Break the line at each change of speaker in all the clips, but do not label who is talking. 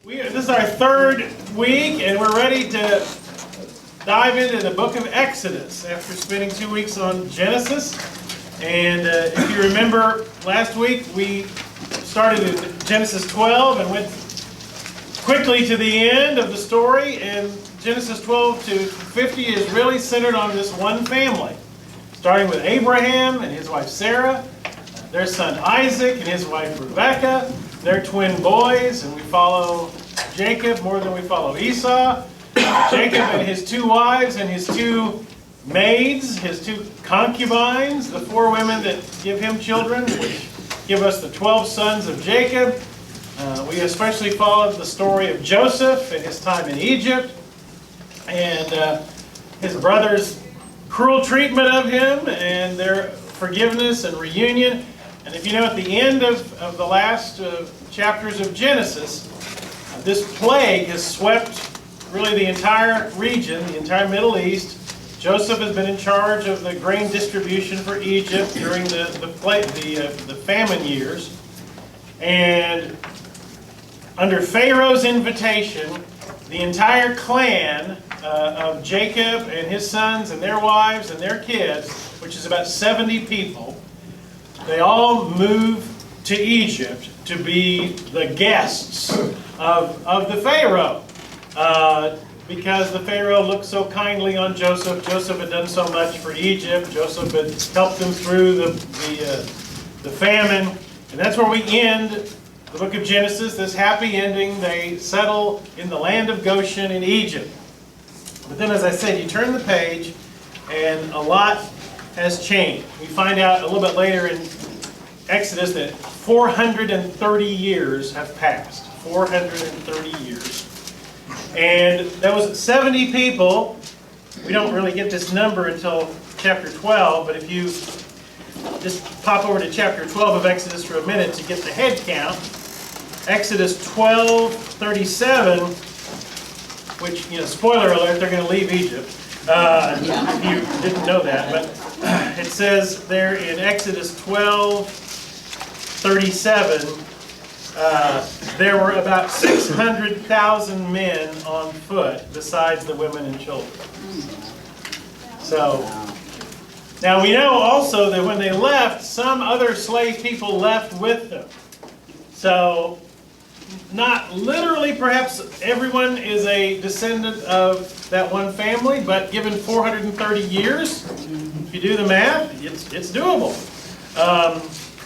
This is our third week, and we're ready to dive into the book of Exodus after spending 2 weeks on Genesis. And if you remember, last week we started in Genesis 12 and went quickly to the end of the story. And Genesis 12 to 50 is really centered on this one family, starting with Abraham and his wife Sarah, their son Isaac and his wife Rebekah, their twin boys, and we follow Jacob more than we follow Esau. Jacob and his two wives and his two maids, his two concubines, the four women that give him children, which give us the 12 sons of Jacob. We especially followed the story of Joseph and his time in Egypt, and his brothers' cruel treatment of him and their forgiveness and reunion. And if you know, at the end of the last chapters of Genesis, this plague has swept really the entire region, the entire Middle East. Joseph has been in charge of the grain distribution for Egypt during the famine years. And under Pharaoh's invitation, the entire clan of Jacob and his sons and their wives and their kids, which is about 70 people, they all moved to Egypt to be the guests of the Pharaoh. Because the Pharaoh looked so kindly on Joseph. Joseph had done so much for Egypt. Joseph had helped them through the famine. And that's where we end the book of Genesis, this happy ending. They settle in the land of Goshen in Egypt. But then, as I said, you turn the page and a lot has changed. We find out a little bit later in Exodus that 430 years have passed. 430 years. And there was 70 people. We don't really get this number until chapter 12, but if you just pop over to chapter 12 of Exodus for a minute to get the head count, Exodus 12:37, which, spoiler alert, they're going to leave Egypt. If you didn't know that, but it says there in Exodus 12:37, there were about 600,000 men on foot, besides the women and children. So, now we know also that when they left, some other slave people left with them. So, not literally, perhaps everyone is a descendant of that one family, but given 430 years, if you do the math, it's doable.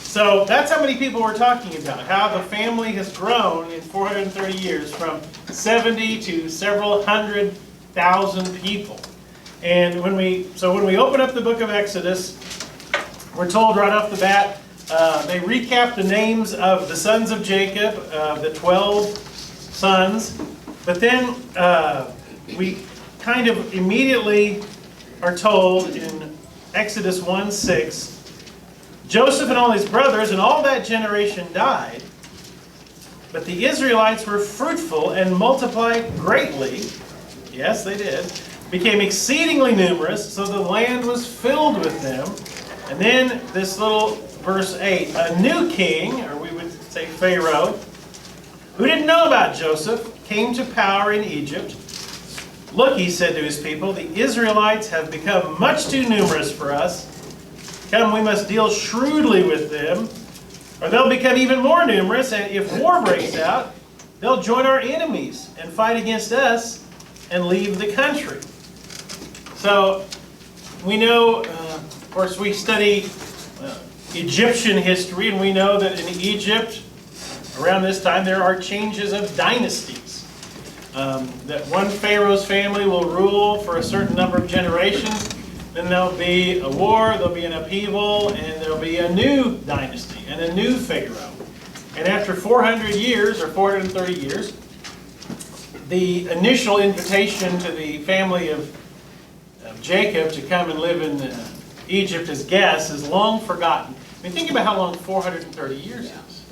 So that's how many people we're talking about, how the family has grown in 430 years from 70 to several 100,000 people. And when we open up the book of Exodus, we're told right off the bat, they recap the names of the sons of Jacob, the 12 sons, but then we kind of immediately are told in Exodus 1:6, Joseph and all his brothers and all that generation died, but the Israelites were fruitful and multiplied greatly. Yes, they did. Became exceedingly numerous, so the land was filled with them. And then this little verse 8, a new king, or we would say Pharaoh, who didn't know about Joseph, came to power in Egypt. Look, he said to his people, the Israelites have become much too numerous for us. Come, we must deal shrewdly with them, or they'll become even more numerous, and if war breaks out, they'll join our enemies and fight against us and leave the country. So, we know, of course, we study Egyptian history, and we know that in Egypt, around this time, there are changes of dynasties. That one Pharaoh's family will rule for a certain number of generations. Then there'll be a war, there'll be an upheaval, and there'll be a new dynasty and a new Pharaoh. And after 400 years, or 430 years, the initial invitation to the family of Jacob to come and live in Egypt as guests is long forgotten. I mean, think about how long 430 years is.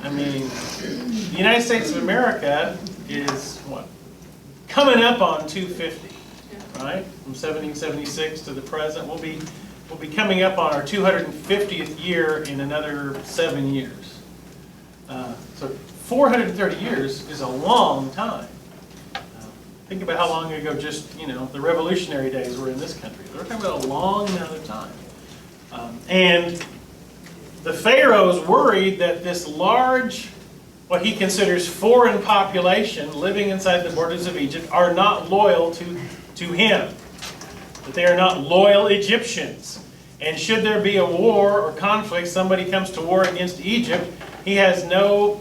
I mean, the United States of America is, what, coming up on 250. Right? From 1776 to the present. We'll be coming up on our 250th year in another 7 years. So 430 years is a long time. Think about how long ago just, the revolutionary days were in this country. We're talking about a long amount of time. And the Pharaoh is worried that this large, what he considers foreign population living inside the borders of Egypt are not loyal to him. That they are not loyal Egyptians. And should there be a war or conflict, somebody comes to war against Egypt, he has no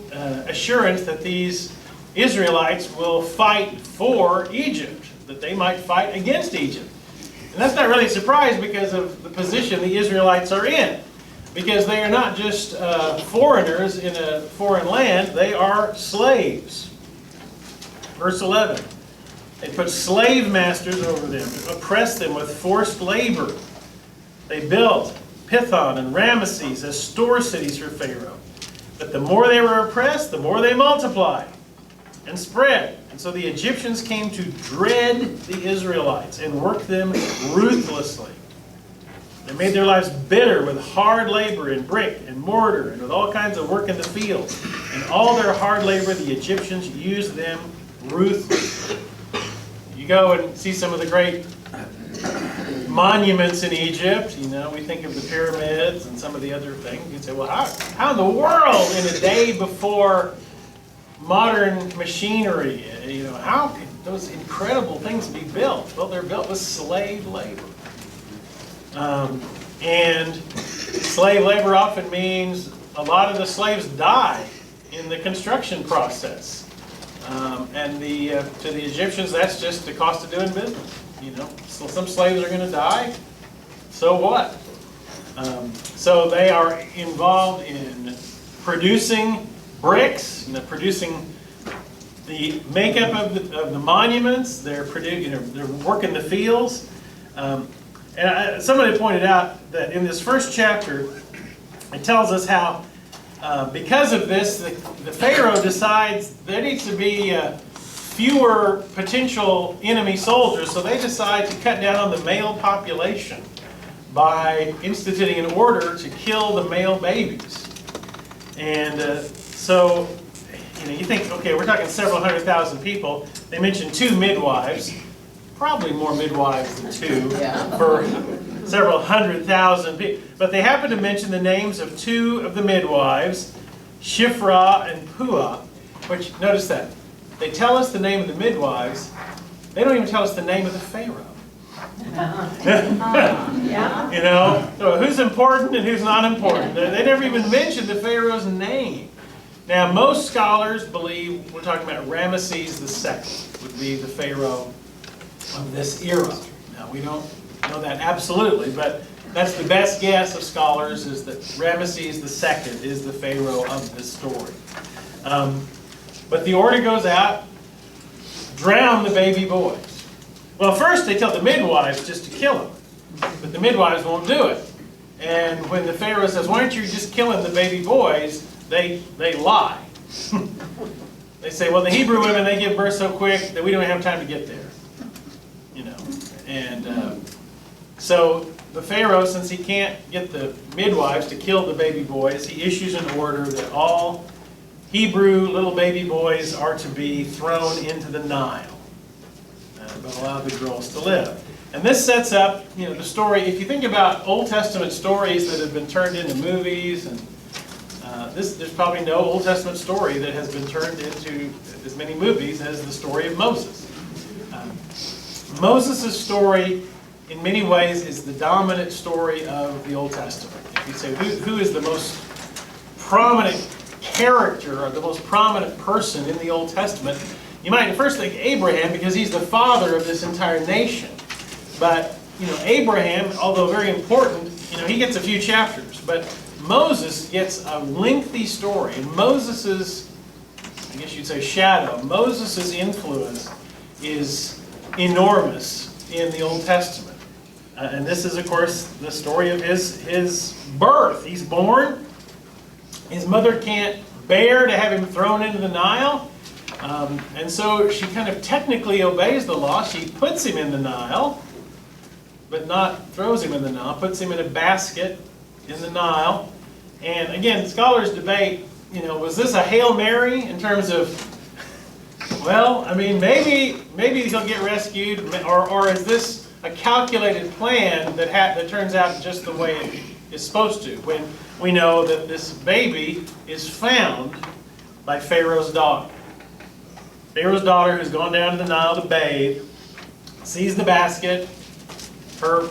assurance that these Israelites will fight for Egypt, that they might fight against Egypt. And that's not really a surprise because of the position the Israelites are in. Because they are not just foreigners in a foreign land, they are slaves. Verse 11, they put slave masters over them to oppress them with forced labor. They built Pithon and Ramesses as store cities for Pharaoh. But the more they were oppressed, the more they multiplied and spread. And so the Egyptians came to dread the Israelites and worked them ruthlessly. They made their lives bitter with hard labor in brick and mortar and with all kinds of work in the fields. And all their hard labor, the Egyptians used them ruthlessly. You go and see some of the great monuments in Egypt. We think of the pyramids and some of the other things. You can say, well, how in the world in a day before modern machinery, how could those incredible things be built? Well, they're built with slave labor. And slave labor often means a lot of the slaves die in the construction process. And to the Egyptians, that's just the cost of doing business. So some slaves are going to die. So what? So they are involved in producing bricks, producing the makeup of the monuments. They're they're working the fields. And somebody pointed out that in this first chapter, it tells us how, because of this, the Pharaoh decides there needs to be fewer potential enemy soldiers, so they decide to cut down on the male population by instituting an order to kill the male babies. And so, you think, okay, we're talking several 100,000 people. They mentioned 2 midwives. Probably more midwives than 2 for several 100,000 people. But they happen to mention the names of 2 of the midwives, Shiphrah and Puah, which, notice that, they tell us the name of the midwives, they don't even tell us the name of the Pharaoh. So who's important and who's not important. They never even mention the Pharaoh's name. Now, most scholars believe we're talking about Ramesses II would be the Pharaoh of this era. Now, we don't know that absolutely, but that's the best guess of scholars, is that Ramesses II is the Pharaoh of this story. But the order goes out, drown the baby boys. Well, first they tell the midwives just to kill them, but the midwives won't do it. And when the Pharaoh says, why aren't you just killing the baby boys, they lie. They say, well, the Hebrew women, they give birth so quick that we don't have time to get there. And so the Pharaoh, since he can't get the midwives to kill the baby boys, he issues an order that all Hebrew little baby boys are to be thrown into the Nile, but allow the girls to live. And this sets up, the story. If you think about Old Testament stories that have been turned into movies, and there's probably no Old Testament story that has been turned into as many movies as the story of Moses. Moses' story, in many ways, is the dominant story of the Old Testament. If you say, who is the most prominent character or the most prominent person in the Old Testament, you might first think Abraham, because he's the father of this entire nation. But, Abraham, although very important, he gets a few chapters. But Moses gets a lengthy story. And Moses' I guess you'd say shadow, Moses' influence is enormous in the Old Testament. And this is, of course, the story of his birth. He's born. His mother can't bear to have him thrown into the Nile. And so she kind of technically obeys the law. She puts him in the Nile, but not throws him in the Nile. Puts him in a basket in the Nile. And again, scholars debate was this a Hail Mary in terms of, well, I mean, maybe he'll get rescued, or is this a calculated plan that turns out just the way it is supposed to, when we know that this baby is found by Pharaoh's daughter. Pharaoh's daughter, who's gone down to the Nile to bathe, sees the basket, her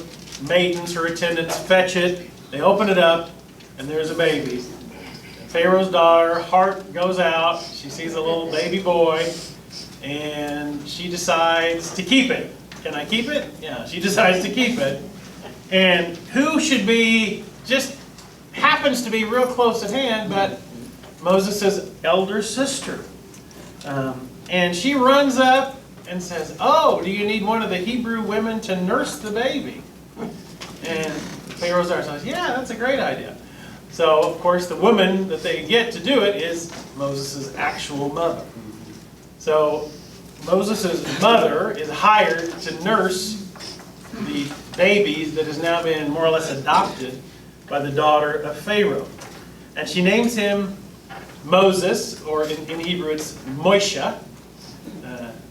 maidens, her attendants fetch it, they open it up, and there's a baby. Pharaoh's daughter, heart goes out, she sees a little baby boy, and she decides to keep it. Can I keep it? Yeah, she decides to keep it. And who should be, just happens to be real close at hand, but Moses' elder sister. And she runs up and says, "Oh, do you need one of the Hebrew women to nurse the baby?" And Pharaoh's daughter says, "Yeah, that's a great idea." So, of course, the woman that they get to do it is Moses' actual mother. So, Moses' mother is hired to nurse the baby that has now been more or less adopted by the daughter of Pharaoh. And she names him Moses, or in Hebrew it's Moshe.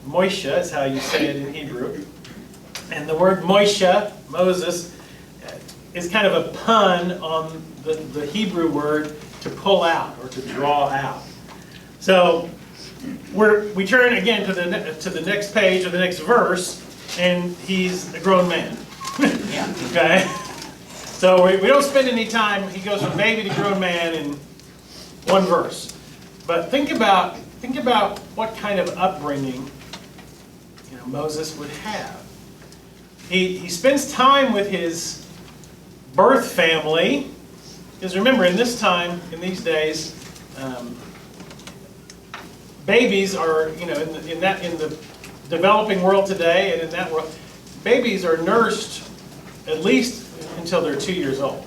Moshe is how you say it in Hebrew. And the word Moshe, Moses, is kind of a pun on the Hebrew word to pull out or to draw out. So we turn again to the next page or the next verse, and he's a grown man.
Yeah.
Okay? So we don't spend any time, he goes from baby to grown man in one verse. But think about what kind of upbringing Moses would have. He spends time with his birth family, because remember, in this time, in these days, babies are, in the developing world today, and in that world, babies are nursed at least until they're 2 years old,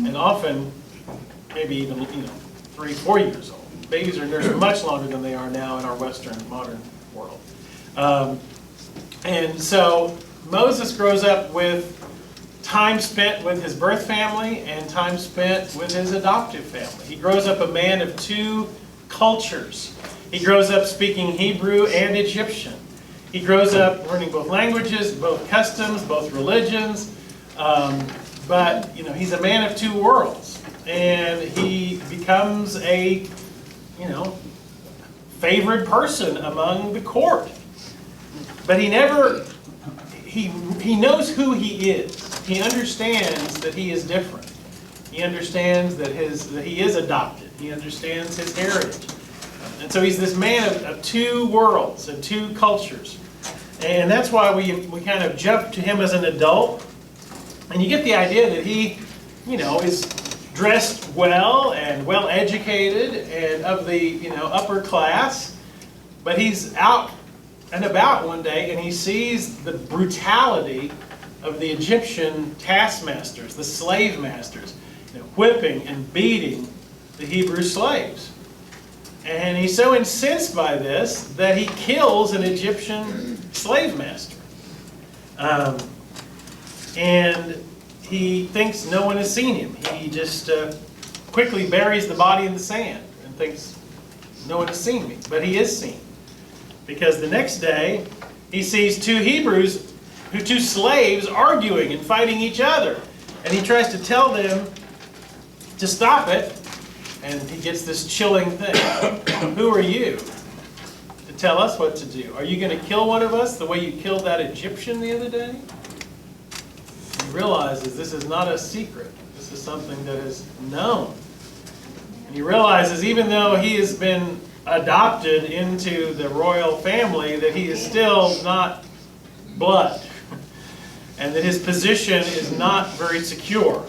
and often maybe even 3, 4 years old. Babies are nursed much longer than they are now in our Western modern world. And so Moses grows up with time spent with his birth family and time spent with his adoptive family. He grows up a man of two cultures. He grows up speaking Hebrew and Egyptian. He grows up learning both languages, both customs, both religions. But he's a man of two worlds, and he becomes a favored person among the court. But he knows who he is. He understands that he is different. He understands that he is adopted. He understands his heritage. And so he's this man of two worlds and two cultures. And that's why we kind of jump to him as an adult. And you get the idea that he, is dressed well and well educated and of the, upper class. But he's out and about one day, and he sees the brutality of the Egyptian taskmasters, the slave masters, whipping and beating the Hebrew slaves. And he's so incensed by this that he kills an Egyptian slave master. And he thinks no one has seen him. He just quickly buries the body in the sand and thinks no one has seen me. But he is seen. Because the next day, he sees two slaves arguing and fighting each other. And he tries to tell them to stop it, and he gets this chilling thing. Who are you to tell us what to do? Are you going to kill one of us the way you killed that Egyptian the other day? He realizes this is not a secret. This is something that is known. And he realizes even though he has been adopted into the royal family, that he is still not blood, and that his position is not very secure,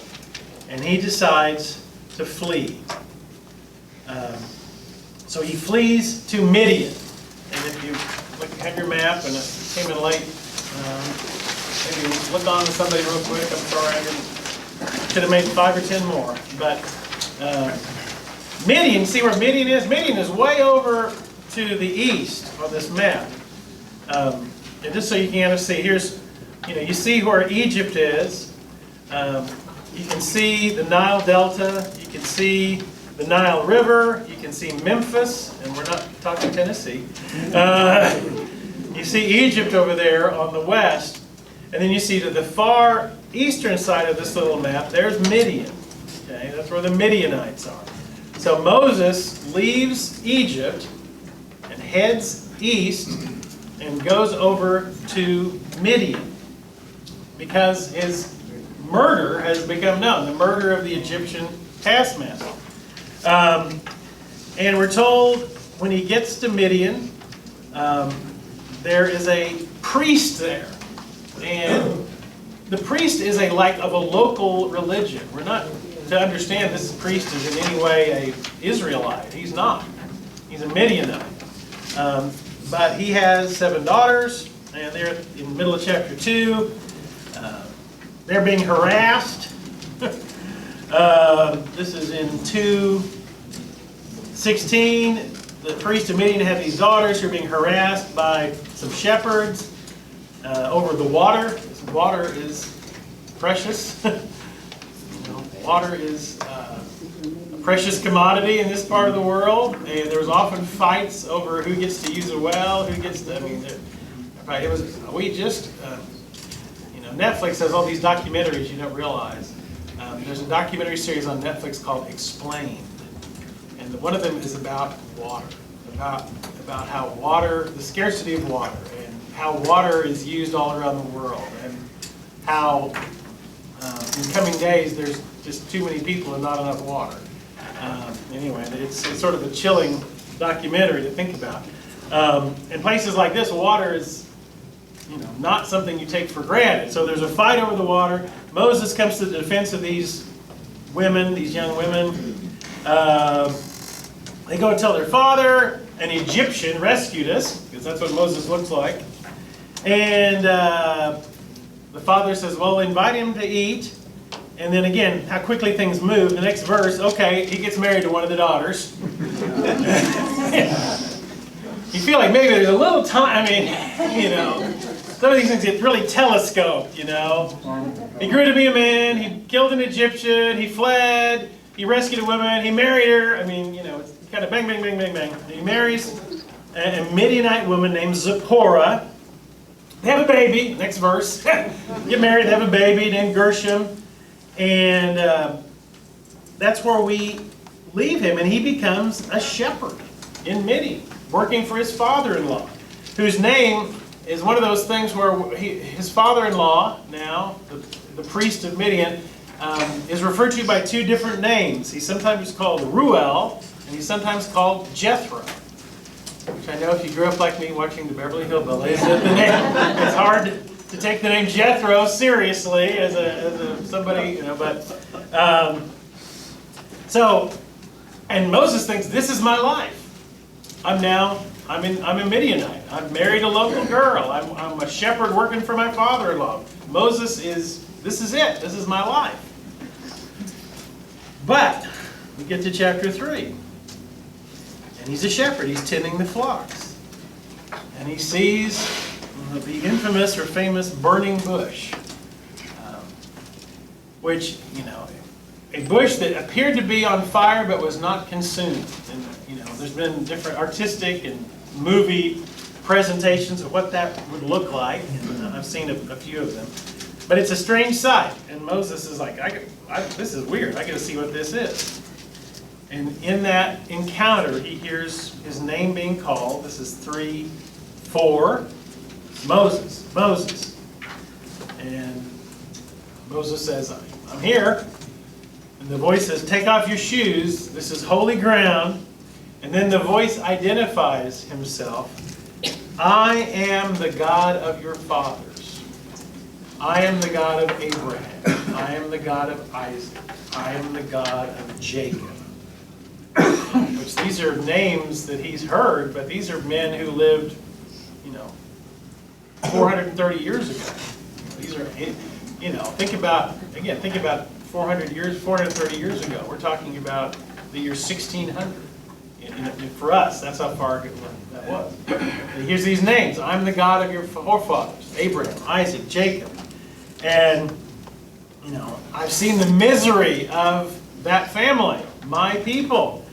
and he decides to flee. So he flees to Midian, and if you have your map, and it came in late, maybe look on to somebody real quick. I'm sorry, I should have made 5 or 10 more, but Midian, see where Midian is? Midian is way over to the east on this map. And just so you can see, here's, you see where Egypt is. You can see the Nile Delta. You can see the Nile River. You can can see Memphis, and we're not talking Tennessee. You see Egypt over there on the west, and then you see to the far eastern side of this little map, there's Midian. Okay, that's where the Midianites are. So Moses leaves Egypt and heads east and goes over to Midian because his murder has become known, the murder of the Egyptian taskmaster. And we're told when he gets to Midian, there is a priest there. And the priest is of a local religion. We're not to understand this priest is in any way a Israelite. He's not. He's a Midianite. But he has 7 daughters, and they're in the middle of chapter 2. They're being harassed. This is in 2:16. The priest of Midian had these daughters who are being harassed by some shepherds over the water. This water is precious. Water is a precious commodity in this part of the world, and there's often fights over who gets to use a well, who gets to. I mean, it was. We just, Netflix has all these documentaries you don't realize. There's a documentary series on Netflix called Explained, and one of them is about water, about how water, the scarcity of water, and how water is used all around the world, and how in coming days there's just too many people and not enough water. Anyway, it's sort of a chilling documentary to think about. In places like this, water is not something you take for granted. So there's a fight over the water. Moses comes to the defense of these women, these young women. They go and tell their father, an Egyptian rescued us, because that's what Moses looks like. And the father says, well, invite him to eat. And then again, how quickly things move. The next verse, okay, he gets married to one of the daughters. You feel like maybe there's a little time, some of these things get really telescoped, He grew to be a man, he killed an Egyptian, he fled, he rescued a woman, he married her. It's kind of bang, bang, bang, bang, bang. And he marries a Midianite woman named Zipporah. They have a baby, next verse. Get married, they have a baby named Gershom. And that's where we leave him, and he becomes a shepherd in Midian, working for his father-in-law, whose name is one of those things where his father-in-law, now, the priest of Midian, is referred to by 2 different names. He's sometimes called Ruel, and he's sometimes called Jethro. Which I know if you grew up like me watching the Beverly Hillbillies, it's hard to take the name Jethro seriously as somebody, and Moses thinks, this is my life. I'm a Midianite. I've married a local girl. I'm a shepherd working for my father-in-law. This is it. This is my life. But we get to chapter 3. And he's a shepherd. He's tending the flocks. And he sees the infamous or famous burning bush. Which, a bush that appeared to be on fire but was not consumed. And, there's been different artistic and movie presentations of what that would look like. And I've seen a few of them. But it's a strange sight. And Moses is like, this is weird. I got to see what this is. And in that encounter, he hears his name being called. This is 3:4. Moses, Moses. And Moses says, I'm here. And the voice says, take off your shoes. This is holy ground. And then the voice identifies himself. I am the God of your fathers. I am the God of Abraham. I am the God of Isaac. I am the God of Jacob. Which these are names that he's heard, but these are men who lived, 430 years ago. These are, think about 430 years ago. We're talking about the year 1600. For us, that's how far that was. And here's these names. I'm the God of your forefathers, Abraham, Isaac, Jacob. And, I've seen the misery of that family, my people.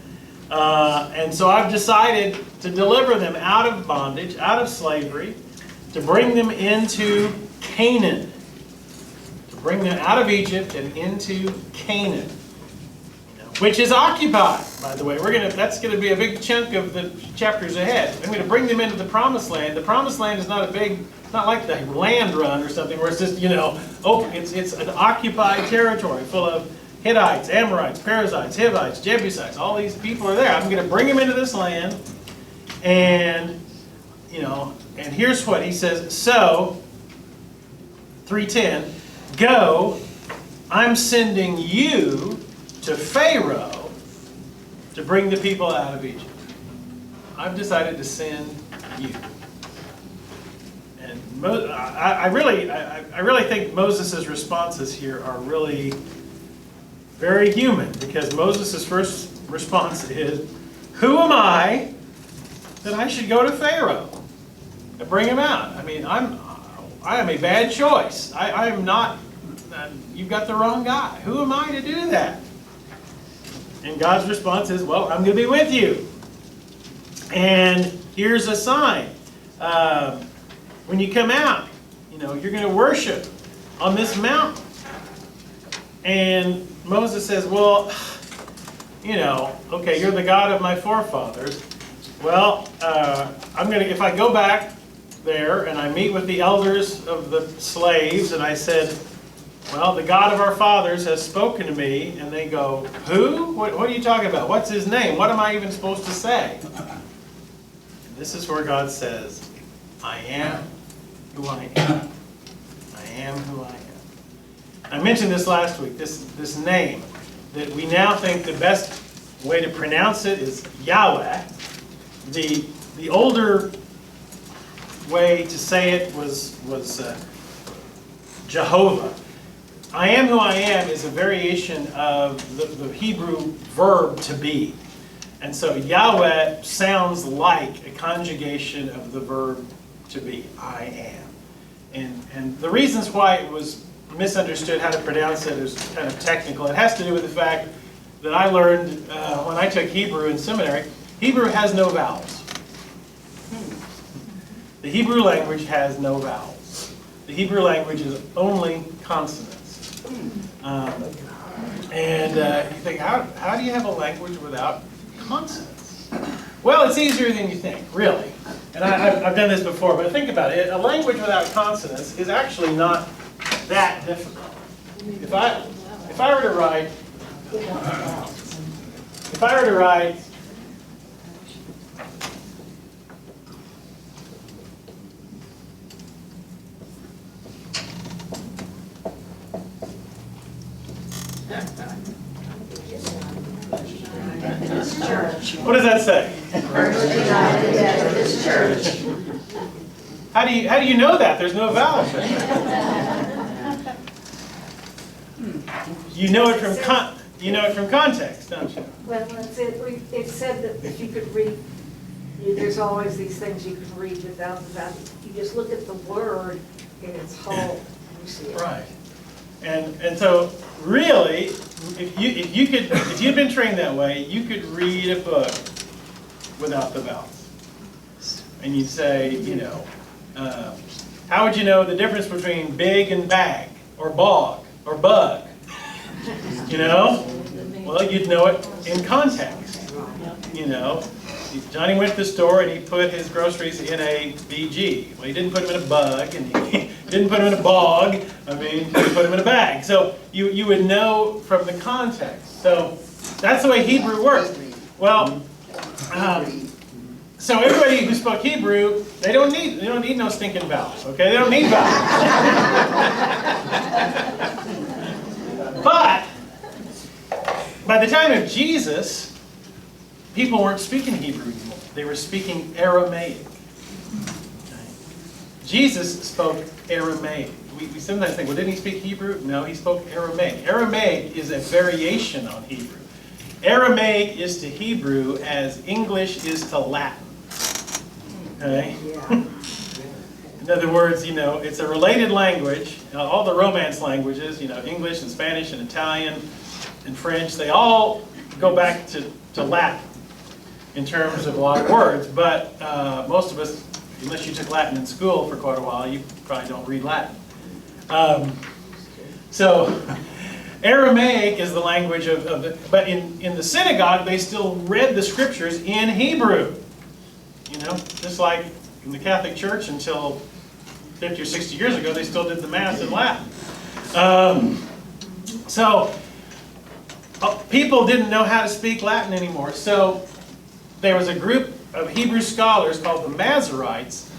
And so I've decided to deliver them out of bondage, out of slavery, to bring them into Canaan. To bring them out of Egypt and into Canaan. Which is occupied, by the way. That's going to be a big chunk of the chapters ahead. I'm going to bring them into the Promised Land. The Promised Land is not not like the land run or something where it's just, open. It's an occupied territory full of Hittites, Amorites, Perizzites, Hivites, Jebusites. All these people are there. I'm going to bring them into this land. And, and here's what he says. So, 3:10, go, I'm sending you to Pharaoh to bring the people out of Egypt. I've decided to send you. And I really think Moses' responses here are really very human, because Moses' first response is, who am I that I should go to Pharaoh and bring him out? I mean, I am a bad choice. I am not, you've got the wrong guy. Who am I to do that? And God's response is, well, I'm going to be with you. And here's a sign. When you come out, you're going to worship on this mountain. And Moses says, well, okay, you're the God of my forefathers. Well, if I go back there and I meet with the elders of the slaves and I said, well, the God of our fathers has spoken to me, and they go, who? What are you talking about? What's his name? What am I even supposed to say? And this is where God says, I am who I am. I am who I am. I mentioned this last week, this name, that we now think the best way to pronounce it is Yahweh. The older way to say it was Jehovah. I am who I am is a variation of the Hebrew verb to be. And so Yahweh sounds like a conjugation of the verb to be. I am. And the reasons why it was misunderstood how to pronounce it is kind of technical. It has to do with the fact that I learned when I took Hebrew in seminary, Hebrew has no vowels. The Hebrew language has no vowels. The Hebrew language is only consonants. You think, how do you have a language without consonants? Well, it's easier than you think, really. And I've done this before, but think about it. A language without consonants is actually not that difficult. If I were to write, what does that say?
This church.
How do you know that? There's no vowels. You know it from context, don't you?
Well, it said that if you could read, there's always these things you can read without the vowel. You just look at the word in its whole, you see it.
Right. And so really, if you'd been trained that way, you could read a book without the vowels. And you'd say, how would you know the difference between big and bag, or bog, or bug? Well, you'd know it in context. Johnny went to the store and he put his groceries in a BG. Well, he didn't put them in a bug, and he didn't put them in a bog. He put them in a bag. So you would know from the context. So that's the way Hebrew works. Well, so everybody who spoke Hebrew, they don't need no stinking vowels. Okay, they don't need vowels. But by the time of Jesus, people weren't speaking Hebrew anymore. They were speaking Aramaic. Okay. Jesus spoke Aramaic. We sometimes think, well, didn't he speak Hebrew? No, he spoke Aramaic. Aramaic is a variation on Hebrew. Aramaic is to Hebrew as English is to Latin. Okay? In other words, it's a related language. All the Romance languages, English and Spanish and Italian and French, they all go back to Latin. in terms of a lot of words, but most of us, unless you took Latin in school for quite a while, you probably don't read Latin. So Aramaic is the language of the, but in the synagogue, they still read the scriptures in Hebrew. You know, just like in the Catholic Church until 50 or 60 years ago, they still did the Mass in Latin. So people didn't know how to speak Latin anymore. So there was a group of Hebrew scholars called the Masoretes,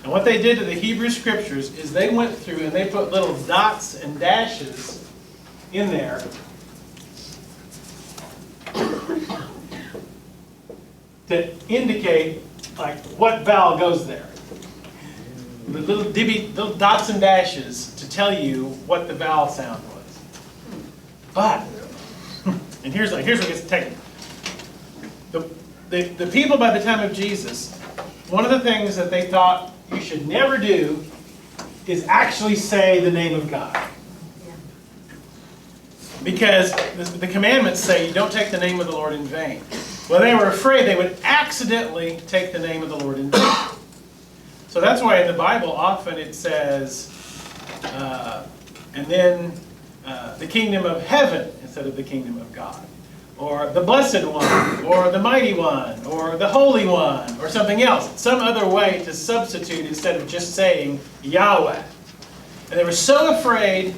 and what they did to the Hebrew scriptures is they went through and they put little dots and dashes in there to indicate like what vowel goes there. The little dots and dashes to tell you what the vowel sound was. But, and here's what gets technical. The people by the time of Jesus, one of the things that they thought you should never do is actually say the name of God. Because the commandments say you don't take the name of the Lord in vain. Well, they were afraid they would accidentally take the name of the Lord in vain. So that's why in the Bible often it says, and then the kingdom of heaven instead of the kingdom of God. Or the blessed one, or the mighty one, or the holy one, or something else. Some other way to substitute instead of just saying Yahweh. And they were so afraid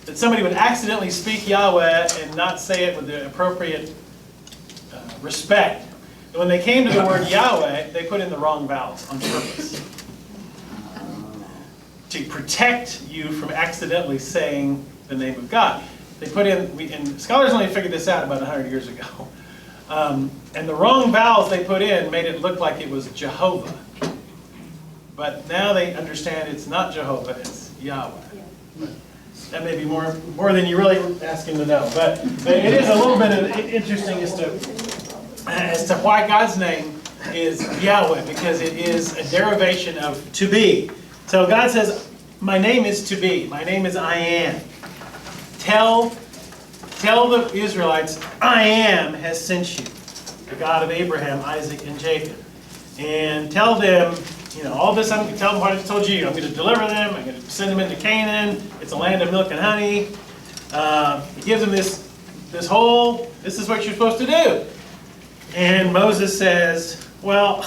that somebody would accidentally speak Yahweh and not say it with the appropriate respect. And when they came to the word Yahweh, they put in the wrong vowels on purpose. To protect you from accidentally saying the name of God. They put in, and scholars only figured this out about 100 years ago. And the wrong vowels they put in made it look like it was Jehovah. But now they understand it's not Jehovah, it's Yahweh. That may be more than you really asking to know. But it is a little bit interesting as to why God's name is Yahweh, because it is a derivation of to be. So God says, my name is to be. My name is I am. Tell the Israelites, I am has sent you, the God of Abraham, Isaac, and Jacob. And tell them, you know, all this, I'm going to tell them what I told you. I'm going to deliver them. I'm going to send them into Canaan. It's a land of milk and honey. He gives them this is what you're supposed to do. And Moses says, well,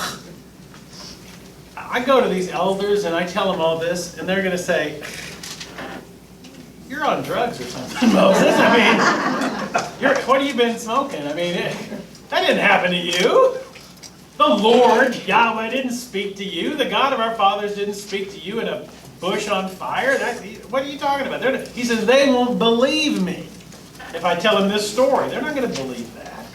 I go to these elders and I tell them all this, and they're going to say, you're on drugs or something, Moses. I mean, what have you been smoking? I mean, that didn't happen to you. The Lord, Yahweh, didn't speak to you. The God of our fathers didn't speak to you in a bush on fire. What are you talking about? He says, they won't believe me if I tell them this story. They're not going to believe that.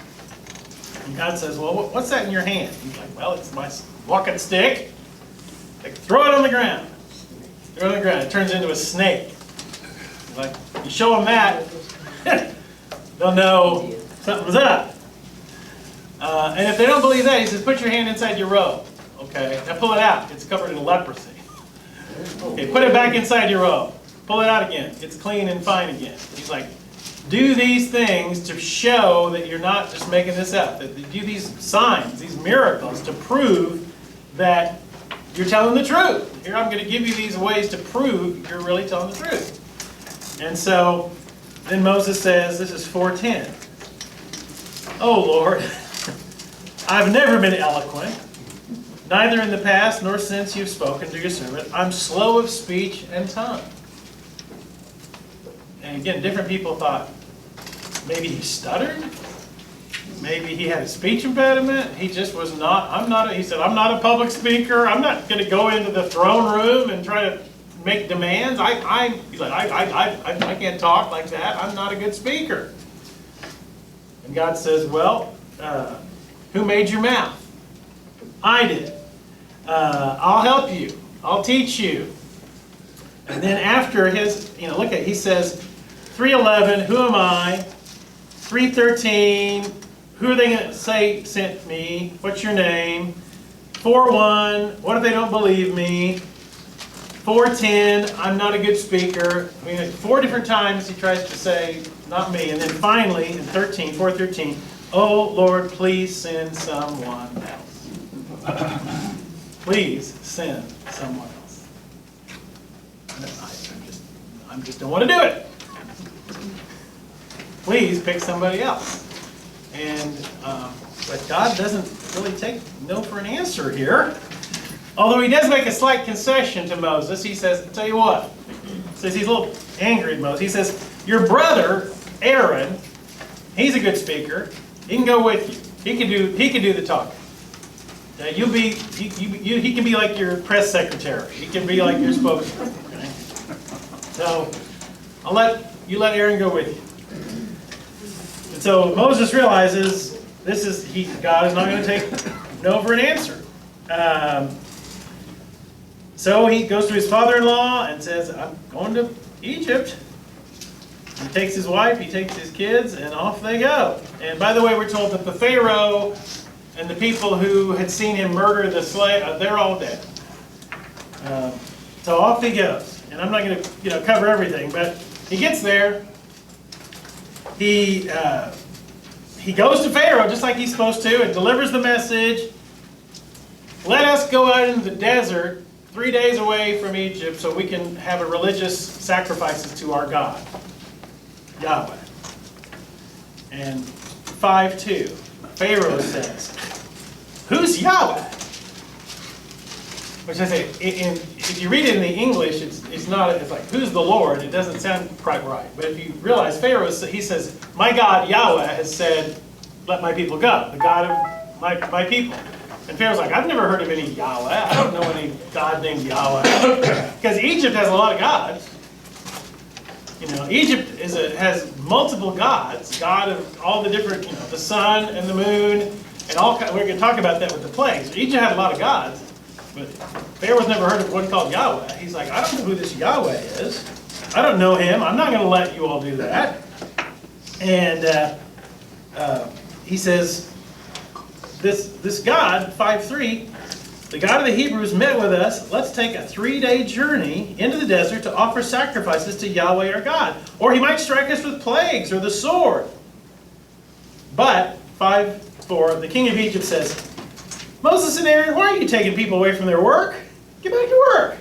And God says, well, what's that in your hand? He's like, well, it's my walking stick. Like, throw it on the ground. Throw it on the ground. It turns into a snake. Like, you show them that, they'll know something's up. And if they don't believe that, he says, put your hand inside your robe. Okay, now pull it out. It's covered in leprosy. Okay, put it back inside your robe. Pull it out again. It's clean and fine again. He's like, do these things to show that you're not just making this up. That you do these signs, these miracles to prove that you're telling the truth. Here, I'm going to give you these ways to prove you're really telling the truth. And so, then Moses says, this is 4:10. Oh Lord, I've never been eloquent, neither in the past nor since you've spoken to your servant. I'm slow of speech and tongue. And again, different people thought maybe he stuttered. Maybe he had a speech impediment. He just was not, he said, I'm not a public speaker. I'm not going to go into the throne room and try to make demands. He's like, I can't talk like that. I'm not a good speaker. And God says, well, who made your mouth? I did. I'll help you. I'll teach you. And then after his, look at, he says, 3:11, who am I? 3:13, who are they going to say sent me? What's your name? 4:1, what if they don't believe me? 4:10, I'm not a good speaker. I mean, 4 different times he tries to say, not me. And then finally, in 4:13, "Oh Lord, please send someone else. Please send someone else." I just don't want to do it. Please pick somebody else. And but God doesn't really take no for an answer here. Although he does make a slight concession to Moses. He says, "I'll tell you what." He says he's a little angry at Moses. He says, "Your brother Aaron, he's a good speaker. He can go with you. He can do the talking. He can be like your press secretary. He can be like your spokesman. Okay? So I'll let Aaron go with you." And so Moses realizes God is not going to take no for an answer. So he goes to his father-in-law and says, "I'm going to Egypt." He takes his wife, he takes his kids, and off they go. And by the way, we're told that the Pharaoh and the people who had seen him murder the slave, they're all dead. So off he goes. And I'm not going to cover everything, but he gets there. He goes to Pharaoh just like he's supposed to and delivers the message. "Let us go out into the desert 3 days away from Egypt so we can have a religious sacrifices to our God, Yahweh." And 5:2, Pharaoh says, "Who's Yahweh?" Which I say, if you read it in the English, it's like, "Who's the Lord?" It doesn't sound quite right. But if you realize Pharaoh, he says, "My God Yahweh has said, let my people go, the God of my people." And Pharaoh's like, "I've never heard of any Yahweh. I don't know any God named Yahweh." Because Egypt has a lot of gods. Egypt has multiple gods. God of all the different, the sun and the moon, and all. We're going to talk about that with the plagues. Egypt had a lot of gods, but Pharaoh's never heard of one called Yahweh. He's like, "I don't know who this Yahweh is. I don't know him. I'm not going to let you all do that." And he says, This God, 5:3, "The God of the Hebrews met with us. Let's take a 3-day journey into the desert to offer sacrifices to Yahweh our God. Or he might strike us with plagues or the sword." But, 5:4, the king of Egypt says, "Moses and Aaron, why are you taking people away from their work? Get back to work.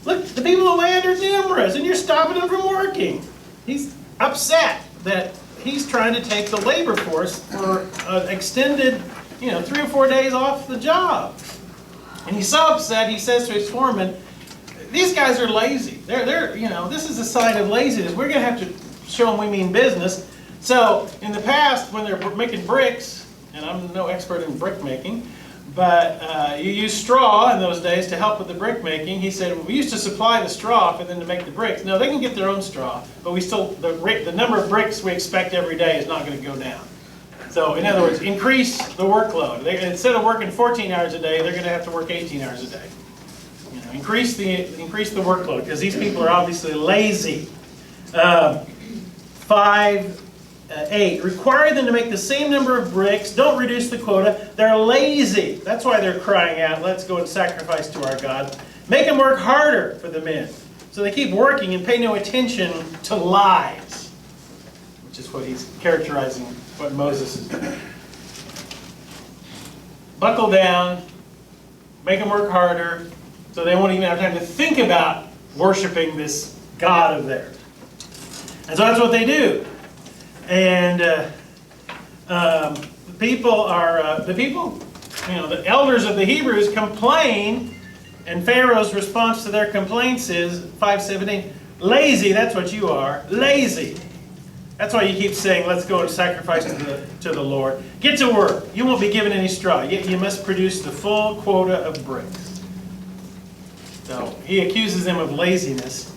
Look, the people of the land are numerous, and you're stopping them from working." He's upset that he's trying to take the labor force for an extended, 3 or 4 days off the job. And he's so upset, he says to his foreman, "These guys are lazy. This is a sign of laziness. We're going to have to show them we mean business." So in the past, when they're making bricks, and I'm no expert in brick making, but you use straw in those days to help with the brick making. He said, "We used to supply the straw for them to make the bricks. No, they can get their own straw, but the number of bricks we expect every day is not going to go down." So in other words, increase the workload. Instead of working 14 hours a day, they're going to have to work 18 hours a day. Increase the workload, because these people are obviously lazy. 5:8, "Require them to make the same number of bricks. Don't reduce the quota. They're lazy. That's why they're crying out, 'Let's go and sacrifice to our God.' Make them work harder for the men, so they keep working and pay no attention to lies." Which is what he's characterizing what Moses is doing. Buckle down. Make them work harder, so they won't even have time to think about worshiping this God of theirs. And so that's what they do. And the elders of the Hebrews complain, and Pharaoh's response to their complaints is 5:17, "Lazy, that's what you are, lazy. That's why you keep saying, 'Let's go and sacrifice to the Lord.' Get to work. You won't be given any straw. You must produce the full quota of bricks." So he accuses them of laziness.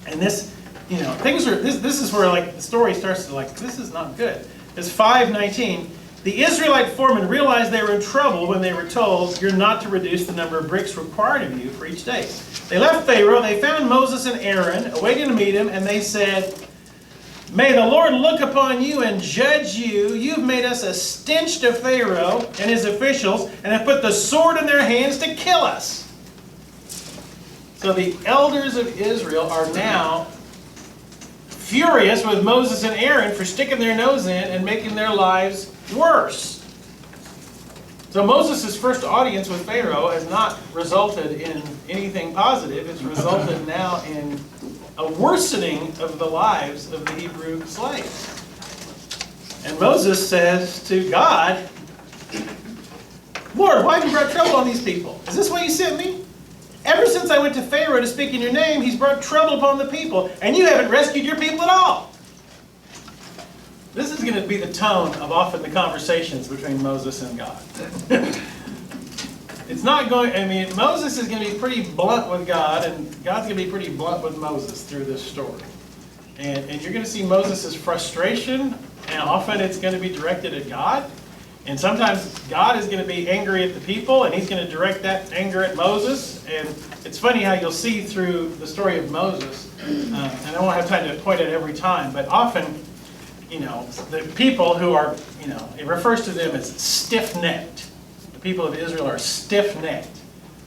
And this is where the story starts to this is not good. It's 5:19. "The Israelite foremen realized they were in trouble when they were told, 'You're not to reduce the number of bricks required of you for each day.' They left Pharaoh, they found Moses and Aaron, awaiting to meet him, and they said, 'May the Lord look upon you and judge you. You've made us a stench to Pharaoh and his officials, and have put the sword in their hands to kill us.'" So the elders of Israel are now furious with Moses and Aaron for sticking their nose in and making their lives worse. So Moses' first audience with Pharaoh has not resulted in anything positive. It's resulted now in a worsening of the lives of the Hebrew slaves. And Moses says to God, Lord, why have you brought trouble on these people? Is this why you sent me? Ever since I went to Pharaoh to speak in your name, he's brought trouble upon the people, and you haven't rescued your people at all. This is going to be the tone of often the conversations between Moses and God. It's not going, Moses is going to be pretty blunt with God, and God's going to be pretty blunt with Moses through this story. And you're going to see Moses' frustration, and often it's going to be directed at God. And sometimes God is going to be angry at the people, and he's going to direct that anger at Moses. And it's funny how you'll see through the story of Moses, and I won't have time to point it every time, but often, the people who are, it refers to them as stiff-necked. The people of Israel are stiff-necked.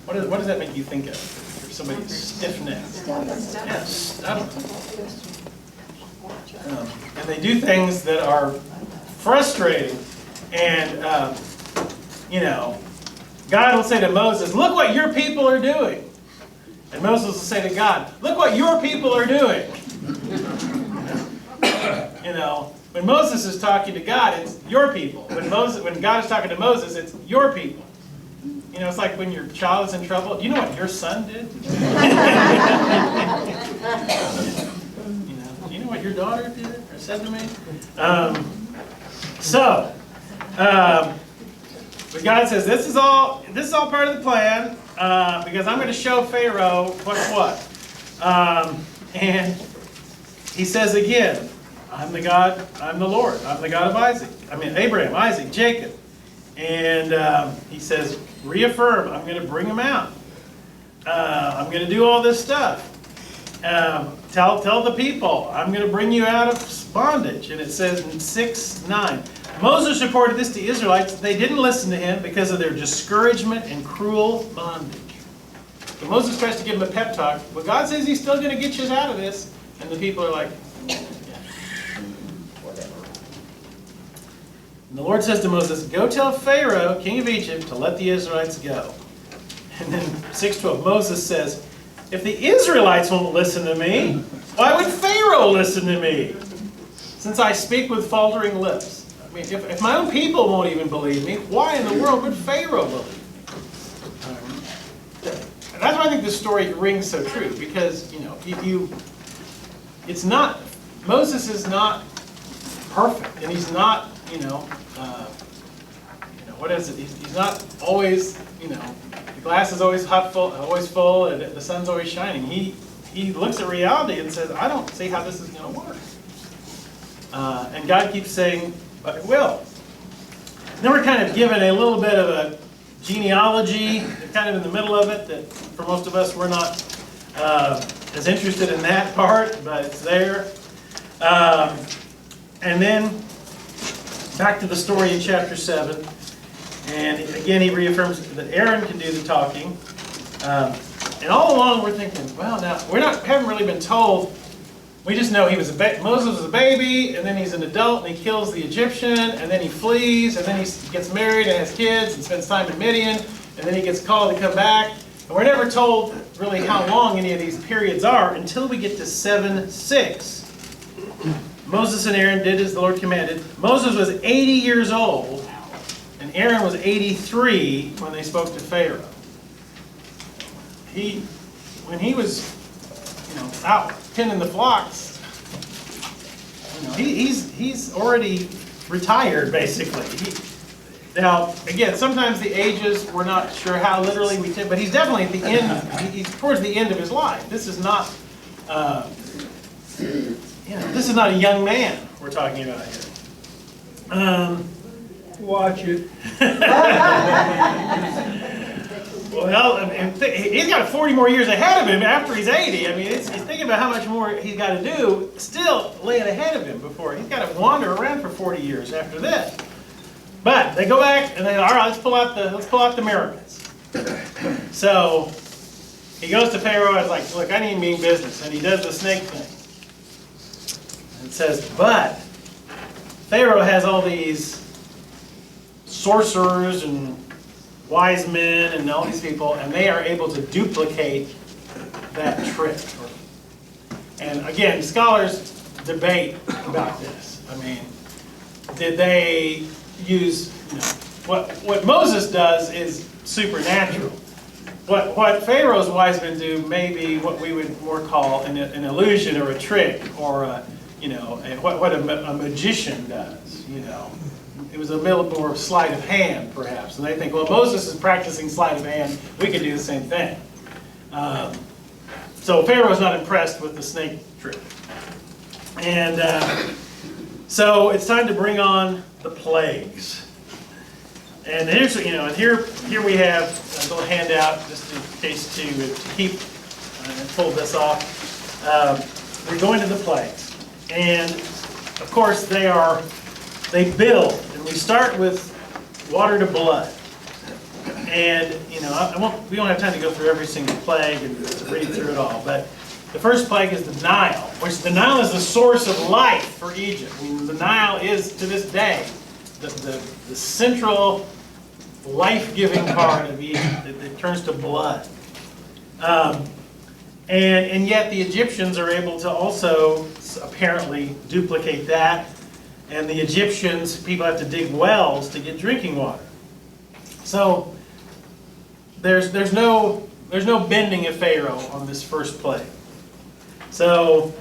What does that make you think of? If somebody stiff-necked. Yeah, stubborn. And they do things that are frustrating. And, God will say to Moses, look what your people are doing. And Moses will say to God, look what your people are doing. When Moses is talking to God, it's your people. When God is talking to Moses, it's your people. It's like when your child is in trouble. Do you know what your son did? Do you know what your daughter did or said to me? But God says, this is all part of the plan, because I'm going to show Pharaoh what's what. And he says again, I'm the God, I'm the Lord, I'm the God of Abraham, Isaac, Jacob. And he says, reaffirm, I'm going to bring them out. I'm going to do all this stuff. Tell the people, I'm going to bring you out of bondage. And it says in 6:9, Moses reported this to the Israelites. They didn't listen to him because of their discouragement and cruel bondage. So Moses tries to give them a pep talk, but God says he's still going to get you out of this. And the people are like, yeah, whatever. And the Lord says to Moses, go tell Pharaoh, king of Egypt, to let the Israelites go. And then 6:12, Moses says, if the Israelites won't listen to me, why would Pharaoh listen to me? Since I speak with faltering lips. If my own people won't even believe me, why in the world would Pharaoh believe me? That's why I think this story rings so true, because, it's not, Moses is not perfect, and he's not, what is it? He's not always, the glass is always always full, and the sun's always shining. He looks at reality and says, I don't see how this is going to work. And God keeps saying, but it will. And then we're kind of given a little bit of a genealogy, kind of in the middle of it, that for most of us we're not as interested in that part, but it's there. And then back to the story in chapter 7. And again, he reaffirms that Aaron can do the talking. And all along we're thinking, well, now, haven't really been told. We just know Moses was a baby, and then he's an adult, and he kills the Egyptian, and then he flees, and then he gets married and has kids, and spends time in Midian, and then he gets called to come back. And we're never told really how long any of these periods are until we get to 7:6. Moses and Aaron did as the Lord commanded. Moses was 80 years old, and Aaron was 83 when they spoke to Pharaoh. When he was out tending the flocks, he's already retired, basically. Now, again, sometimes the ages, we're not sure how literally we take, but he's definitely at the end, he's towards the end of his life. This is not, this is not a young man we're talking about here.
Watch it.
Well, he's got 40 more years ahead of him after he's 80. He's thinking about how much more he's got to do, still laying ahead of him before. He's got to wander around for 40 years after this. But they go back and they go, all right, let's pull out the miracles. So he goes to Pharaoh and is like, look, I need mean business. And he does the snake thing. It says, but Pharaoh has all these sorcerers and wise men and all these people, and they are able to duplicate that trick. And again, scholars debate about this. I mean, did they use, what Moses does is supernatural. What Pharaoh's wise men do may be what we would more call an illusion or a trick, or what a magician does. It was a little more sleight of hand, perhaps. And they think, well, Moses is practicing sleight of hand, we can do the same thing. So Pharaoh's not impressed with the snake trick. And so it's time to bring on the plagues. And here's, here we have a little handout, just in case to keep and pull this off. We're going to the plagues. And of course they build. And we start with water to blood. And, we don't have time to go through every single plague and to read through it all. But the first plague is the Nile, which the Nile is the source of life for Egypt. I mean, the Nile is, to this day, the central life-giving part of Egypt. It turns to blood. And yet the Egyptians are able to also apparently duplicate that. And the Egyptians, people have to dig wells to get drinking water. So there's no bending of Pharaoh on this first plague. So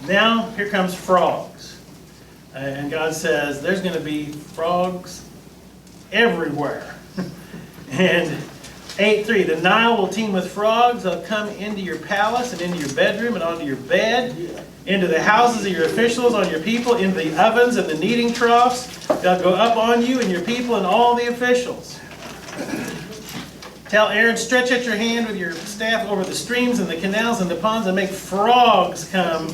now here comes frogs. And God says there's going to be frogs everywhere. And 8:3, the Nile will teem with frogs. They'll come into your palace and into your bedroom and onto your bed, into the houses of your officials, on your people, in the ovens and the kneading troughs. They'll go up on you and your people and all the officials. Tell Aaron, stretch out your hand with your staff over the streams and the canals and the ponds and make frogs come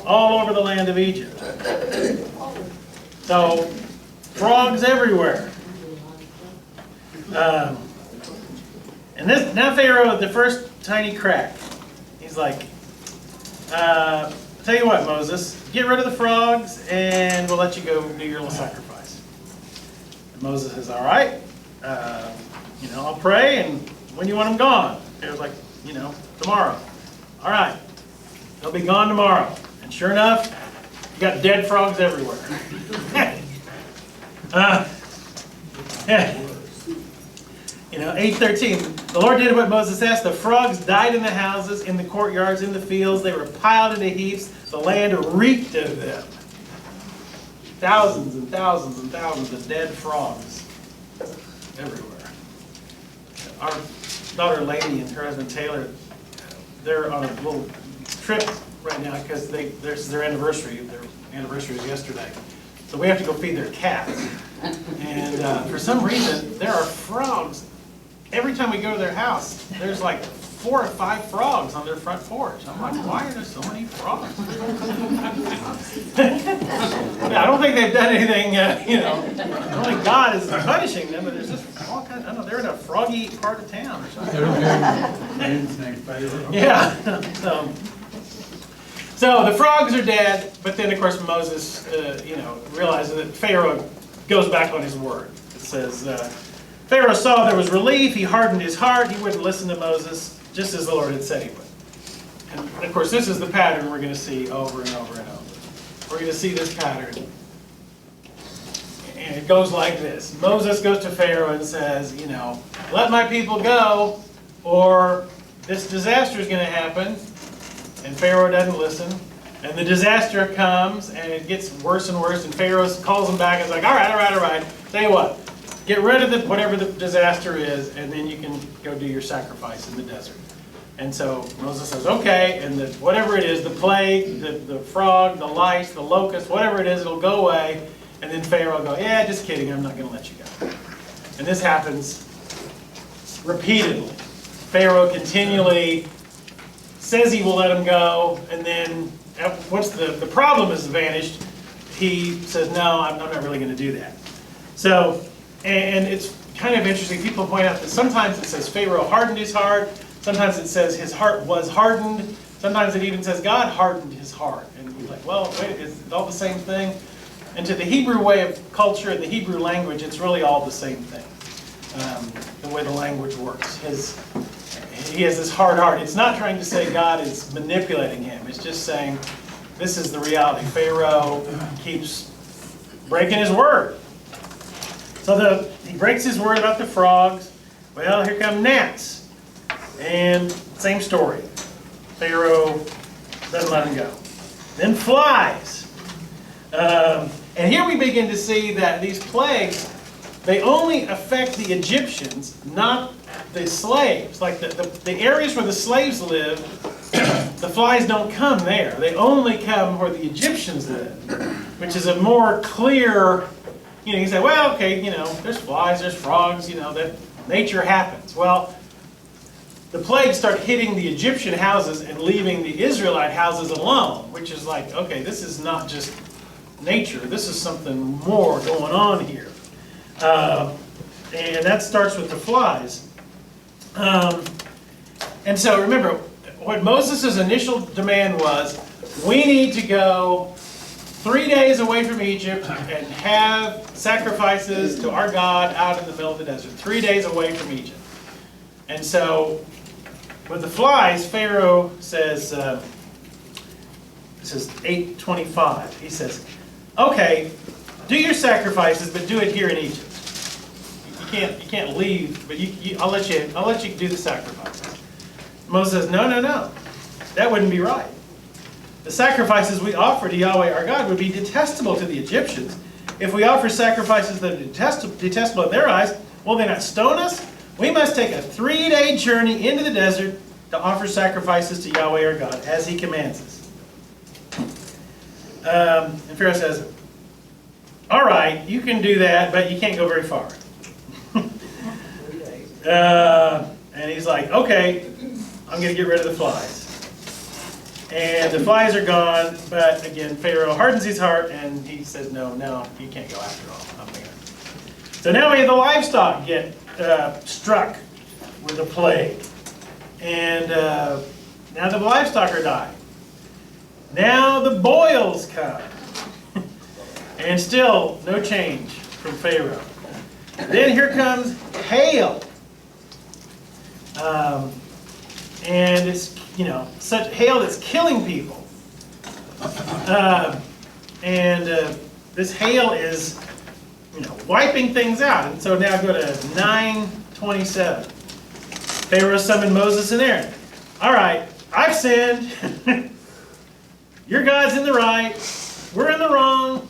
all over the land of Egypt. So, frogs everywhere. And now Pharaoh, the first tiny crack, he's like, tell you what, Moses, get rid of the frogs and we'll let you go do your little sacrifice. And Moses says, all right, I'll pray, and when do you want them gone? Pharaoh's like, tomorrow. All right, they'll be gone tomorrow. And sure enough, you got dead frogs everywhere. 8:13, the Lord did what Moses asked. The frogs died in the houses, in the courtyards, in the fields. They were piled into heaps. The land reeked of them. Thousands and thousands and thousands of dead frogs everywhere. Our daughter Lady and her husband Taylor, they're on a little trip right now because this is their anniversary. Their anniversary was yesterday. So we have to go feed their cats. And for some reason, there are frogs. Every time we go to their house, there's like 4 or 5 frogs on their front porch. I'm like, why are there so many frogs? I don't think they've done anything, only God is punishing them, but there's just all kinds, I don't know, they're in a froggy part of town or something. Yeah. So the frogs are dead, but then of course Moses, realizes that Pharaoh goes back on his word. It says, Pharaoh saw there was relief, he hardened his heart, he wouldn't listen to Moses, just as the Lord had said he would. And of course this is the pattern we're going to see over and over and over. We're going to see this pattern. And it goes like this. Moses goes to Pharaoh and says, let my people go, or this disaster is going to happen. And Pharaoh doesn't listen. And the disaster comes, and it gets worse and worse, and Pharaoh calls him back and is like, all right. Tell you what, get rid of whatever the disaster is, and then you can go do your sacrifice in the desert. And so Moses says, okay, and whatever it is, the plague, the frog, the lice, the locust, whatever it is, it'll go away. And then Pharaoh will go, yeah, just kidding, I'm not going to let you go. And this happens repeatedly. Pharaoh continually says he will let him go, and then once the problem has vanished, he says, no, I'm not really going to do that. So, and it's kind of interesting, people point out that sometimes it says Pharaoh hardened his heart, sometimes it says his heart was hardened, sometimes it even says God hardened his heart. And He's like, well, wait, is it all the same thing? And to the Hebrew way of culture and the Hebrew language, it's really all the same thing. The way the language works. He has this hard heart. It's not trying to say God is manipulating him. It's just saying, this is the reality. Pharaoh keeps breaking his word. So he breaks his word about the frogs. Well, here come gnats. And same story. Pharaoh doesn't let him go. Then flies. And here we begin to see that these plagues, they only affect the Egyptians, not the slaves. Like the areas where the slaves live, the flies don't come there. They only come where the Egyptians live, which is a more clear, you say, well, okay, there's flies, there's frogs, that nature happens. Well, the plagues start hitting the Egyptian houses and leaving the Israelite houses alone, which is like, okay, this is not just nature. This is something more going on here. And that starts with the flies. And so remember, what Moses' initial demand was, we need to go 3 days away from Egypt and have sacrifices to our God out in the middle of the desert. 3 days away from Egypt. And so with the flies, Pharaoh says, this is 8:25. He says, okay, do your sacrifices, but do it here in Egypt. You can't leave, but I'll let you do the sacrifices. Moses says, no, that wouldn't be right. The sacrifices we offer to Yahweh our God would be detestable to the Egyptians. If we offer sacrifices that are detestable in their eyes, will they not stone us? We must take a 3-day journey into the desert to offer sacrifices to Yahweh our God, as he commands us. And Pharaoh says, all right, you can do that, but you can't go very far. And he's like, okay, I'm going to get rid of the flies. And the flies are gone, but again, Pharaoh hardens his heart, and he says, no, you can't go after all. I'm there. So now we have the livestock get struck with a plague. And now the livestock are dying. Now the boils come. And still no change from Pharaoh. Then here comes hail. And it's, such hail that's killing people. This hail is, wiping things out. And so now go to 9:27. Pharaoh summoned Moses and Aaron. All right, I've sinned. Your God's in the right. We're in the wrong.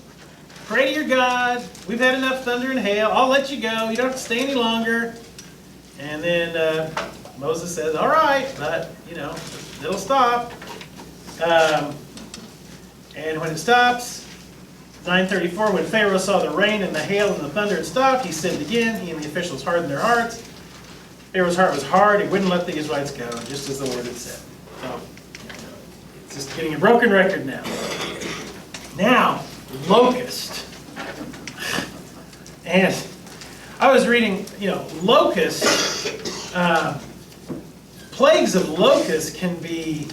Pray to your God. We've had enough thunder and hail. I'll let you go. You don't have to stay any longer. And then Moses says, all right, but, it'll stop. And when it stops, 9:34, when Pharaoh saw the rain and the hail and the thunder had stopped, he sinned again. He and the officials hardened their hearts. Pharaoh's heart was hard. He wouldn't let the Israelites go, just as the Lord had said. So, it's just getting a broken record now. Now, locust. And I was reading, locusts, plagues of locusts can be,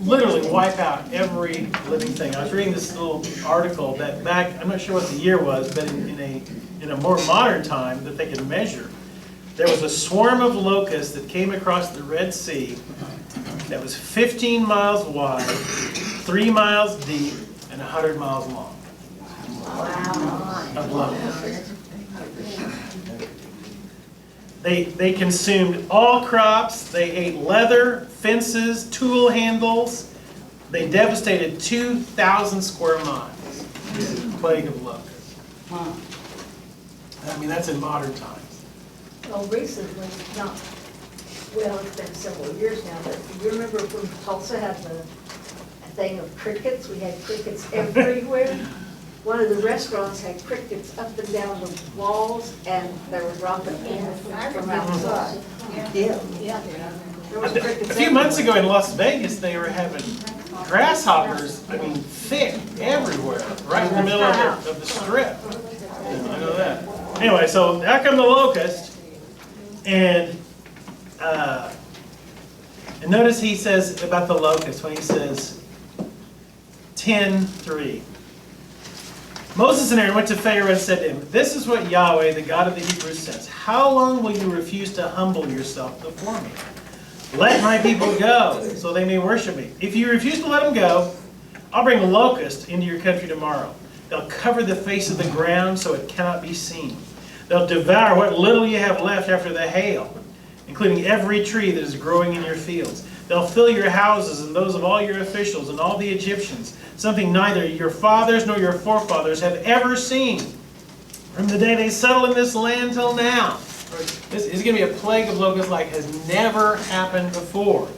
literally wipe out every living thing. I was reading this little article that back, I'm not sure what the year was, but in a more modern time that they could measure, there was a swarm of locusts that came across the Red Sea that was 15 miles wide, 3 miles deep, and 100 miles long.
Wow.
Of locusts. They consumed all crops. They ate leather, fences, tool handles. They devastated 2,000 square miles. Plague of locusts. That's in modern times.
Well, recently, it's been several years now, but do you remember when Tulsa had the thing of crickets? We had crickets everywhere. One of the restaurants had crickets up and down the walls, and they were dropping in from outside. Yeah. There was crickets
A few months ago in Las Vegas, they were having grasshoppers, thick everywhere, right in the middle of the strip. I know that. Anyway, so out come the locust, and notice he says about the locust when he says, 10:3. Moses and Aaron went to Pharaoh and said to him, "This is what Yahweh, the God of the Hebrews, says. How long will you refuse to humble yourself before me? Let my people go, so they may worship me. If you refuse to let them go, I'll bring locusts into your country tomorrow. They'll cover the face of the ground so it cannot be seen. They'll devour what little you have left after the hail, including every tree that is growing in your fields. They'll fill your houses and those of all your officials and all the Egyptians, something neither your fathers nor your forefathers have ever seen from the day they settled in this land till now." This is going to be a plague of locusts like has never happened before.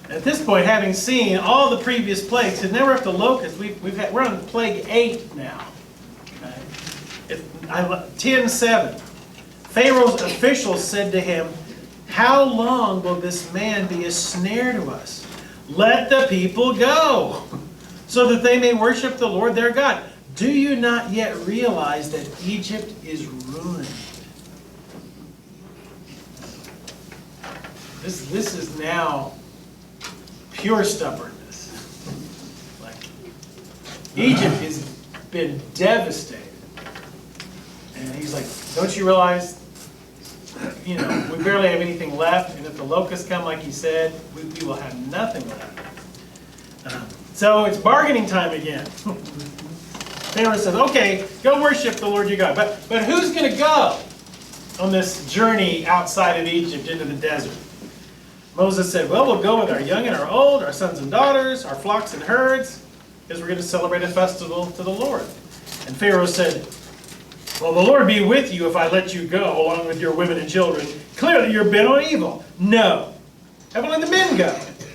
At this point, having seen all the previous plagues, and now we're up to locusts, we're on plague 8 now. Okay? 10:7. Pharaoh's officials said to him, "How long will this man be a snare to us? Let the people go, so that they may worship the Lord their God. Do you not yet realize that Egypt is ruined?" This is now pure stubbornness. Like, Egypt has been devastated. And he's like, "Don't you realize, we barely have anything left, and if the locusts come like he said, we will have nothing left." So it's bargaining time again. Pharaoh says, "Okay, go worship the Lord your God." But who's going to go on this journey outside of Egypt into the desert? Moses said, "Well, we'll go with our young and our old, our sons and daughters, our flocks and herds, because we're going to celebrate a festival to the Lord." And Pharaoh said, "Well, the Lord be with you if I let you go along with your women and children. Clearly you're bent on evil. No, have only the men go.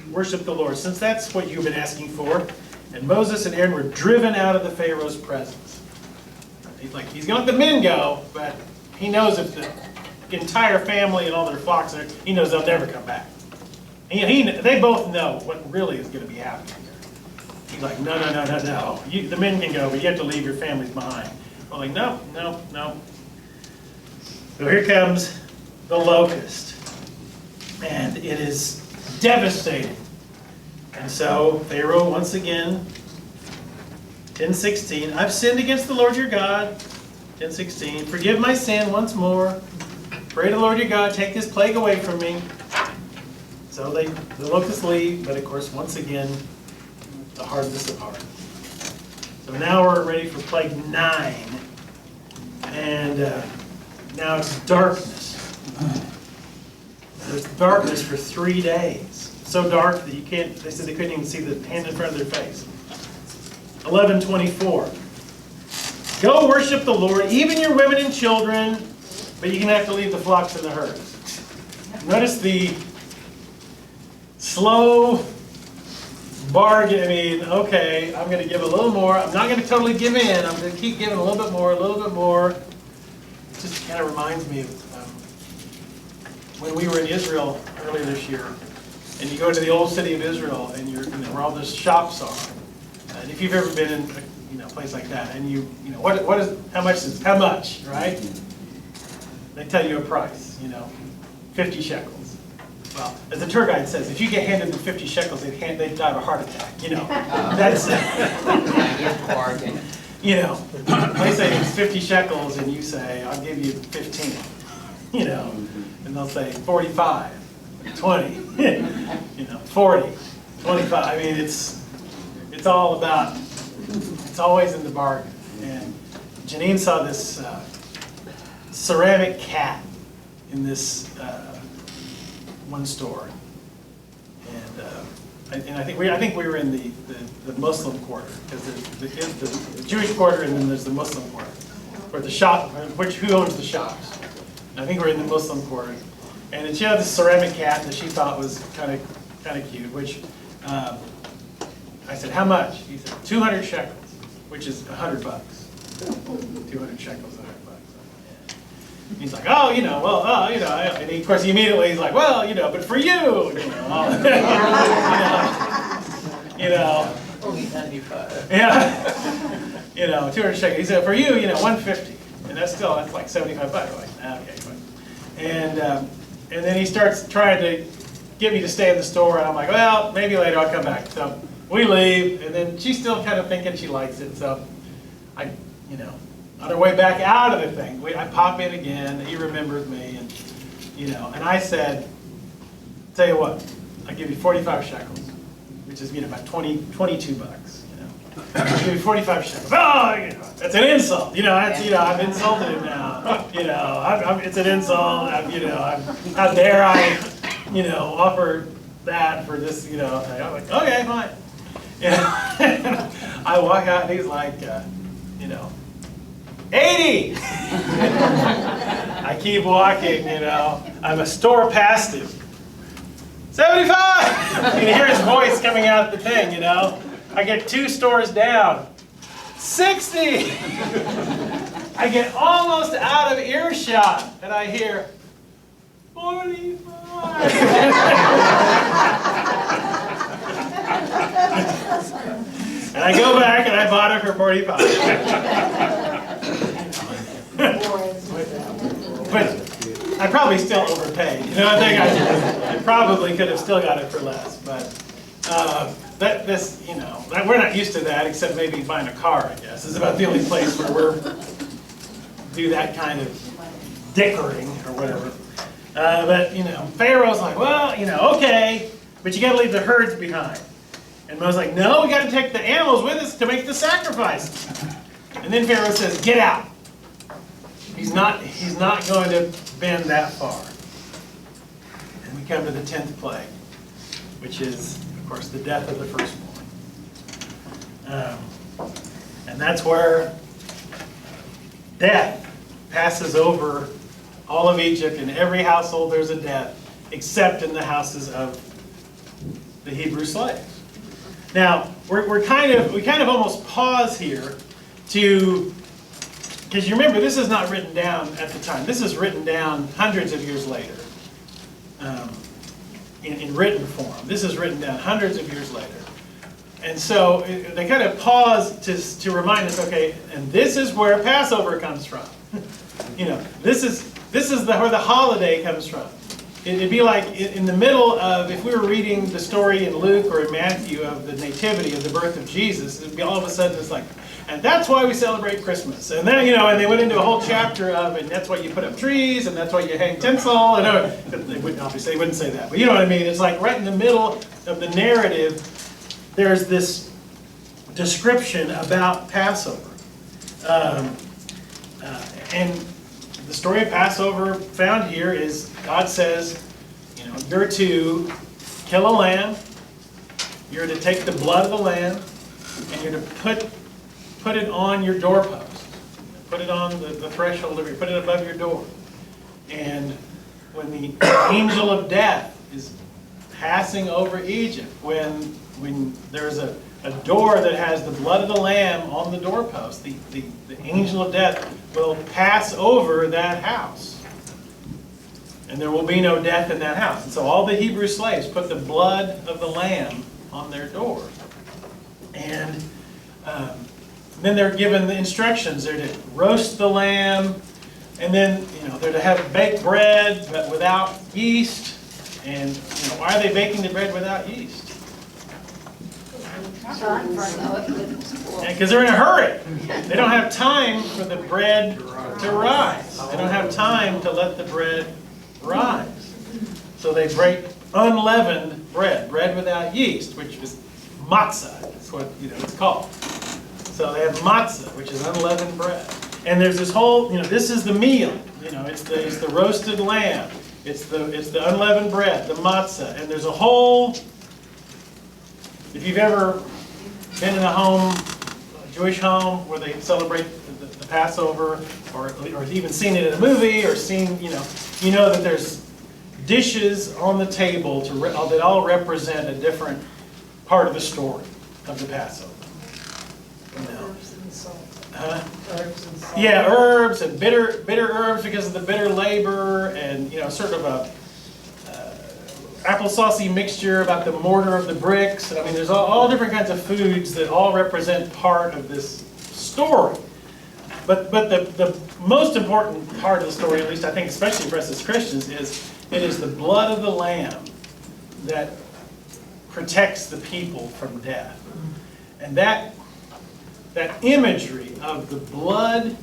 Worship the Lord, since that's what you've been asking for." And Moses and Aaron were driven out of the Pharaoh's presence. He's like, he's going to let the men go, but he knows if the entire family and all their flocks are, he knows they'll never come back. They both know what really is going to be happening here. He's like, no. The men can go, but you have to leave your families behind. I'm like, no. So here comes the locust. And it is devastating. And so Pharaoh, once again, 10:16, "I've sinned against the Lord your God." 10:16, "Forgive my sin once more. Pray to the Lord your God, take this plague away from me." So the locusts leave, but of course, once again, the hardness of heart. So now we're ready for plague 9. And now it's darkness. There's darkness for 3 days. So dark that they said they couldn't even see the hand in front of their face. 11:24. "Go worship the Lord, even your women and children, but you're going to have to leave the flocks and the herds." Notice the slow bargain. I mean, okay, I'm going to give a little more. I'm not going to totally give in. I'm going to keep giving a little bit more, a little bit more. It just kind of reminds me of when we were in Israel earlier this year, and you go to the old city of Israel, and where all those shops are. And if you've ever been in a place like that, and how much, right? They tell you a price, 50 shekels. Well, as the tour guide says, if you get handed the 50 shekels, they'd die of a heart attack. That's
bargain.
They say it's 50 shekels, and you say, "I'll give you 15." And they'll say 45, 20, 40, 25. I mean, it's all about. It's always in the bargain. And Janine saw this ceramic cat in this one store, and I think we were in the Muslim quarter, because there's the Jewish quarter and then there's the Muslim quarter, or the shop, who owns the shops. And I think we're in the Muslim quarter, and she had this ceramic cat that she thought was kind of cute. Which I said, "How much?" He said, 200 shekels, which is $100. 200 shekels, $100. He's like, "Oh, and of course he immediately he's like, "Well, but for you,
Only 95.
Yeah, 200 shekels." He said, "For you, 150, and that's like $75." We're like, okay, fine. And then he starts trying to get me to stay in the store, and I'm like, "Well, maybe later I'll come back." So we leave, and then she's still kind of thinking she likes it, so I, on our way back out of the thing, I pop in again, he remembers me, and, and I said, tell you what, I'll give you 45 shekels, which is, about 22 bucks, I'll give you 45 shekels. Oh, that's an insult, I've insulted him now, it's an insult, how dare I, offer that for this, thing. I'm like, okay, fine. I walk out and he's like, 80! I keep walking, I'm a store past him. 75! You can hear his voice coming out the thing, I get 2 stores down. 60! I get almost out of earshot and I hear, 45! And I go back and I bought it for 45. But I probably still overpaid. I think I probably could have still got it for less. But we're not used to that, except maybe buying a car, I guess. It's about the only place where we're do that kind of dickering or whatever. But Pharaoh's like, well, okay, but you got to leave the herds behind. And Moses like, no, we got to take the animals with us to make the sacrifice. And then Pharaoh says, get out. He's not going to bend that far. And we come to the 10th plague, which is, of course, the death of the firstborn. And that's where death passes over all of Egypt. In every household there's a death, except in the houses of the Hebrew slaves. Now, we kind of almost pause here to, because you remember, this is not written down at the time. This is written down hundreds of years later in written form. This is written down hundreds of years later. And so they kind of pause to remind us, okay, and this is where Passover comes from. This is where the holiday comes from. It'd be like in the middle of, if we were reading the story in Luke or in Matthew of the nativity, of the birth of Jesus, it'd be all of a sudden it's like, and that's why we celebrate Christmas. And then, and they went into a whole chapter of, and that's why you put up trees, and that's why you hang tinsel, and they wouldn't, obviously, they wouldn't say that, but you know what I mean? It's like right in the middle of the narrative, there's this description about Passover. And the story of Passover found here is God says, you're to kill a lamb, you're to take the blood of the lamb, and you're to put it on your doorpost. Put it on the threshold, or you put it above your door. And when the angel of death is passing over Egypt, when there's a door that has the blood of the lamb on the doorpost, the angel of death will pass over that house. And there will be no death in that house. And so all the Hebrew slaves put the blood of the lamb on their door. And then they're given the instructions. They're to roast the lamb, and then they're to have baked bread but without yeast. And why are they baking the bread without yeast? Because they're in a hurry. They don't have time for the bread to rise. They don't have time to let the bread rise. So they break unleavened bread without yeast, which is matzah. That's what it's called. So they have matzah, which is unleavened bread. And there's this whole, this is the meal. It's the roasted lamb. It's the unleavened bread, the matzah. And there's a whole, if you've ever been in a home, a Jewish home, where they celebrate the Passover, or even seen it in a movie, or seen, you know that there's dishes on the table that all represent a different part of the story of the Passover.
Herbs and salt.
Herbs and salt. Yeah, herbs and bitter herbs because of the bitter labor, and sort of a applesaucey mixture about the mortar of the bricks. I mean, there's all different kinds of foods that all represent part of this story. But the most important part of the story, at least I think, especially for us as Christians, is it is the blood of the lamb that protects the people from death. And that imagery of the blood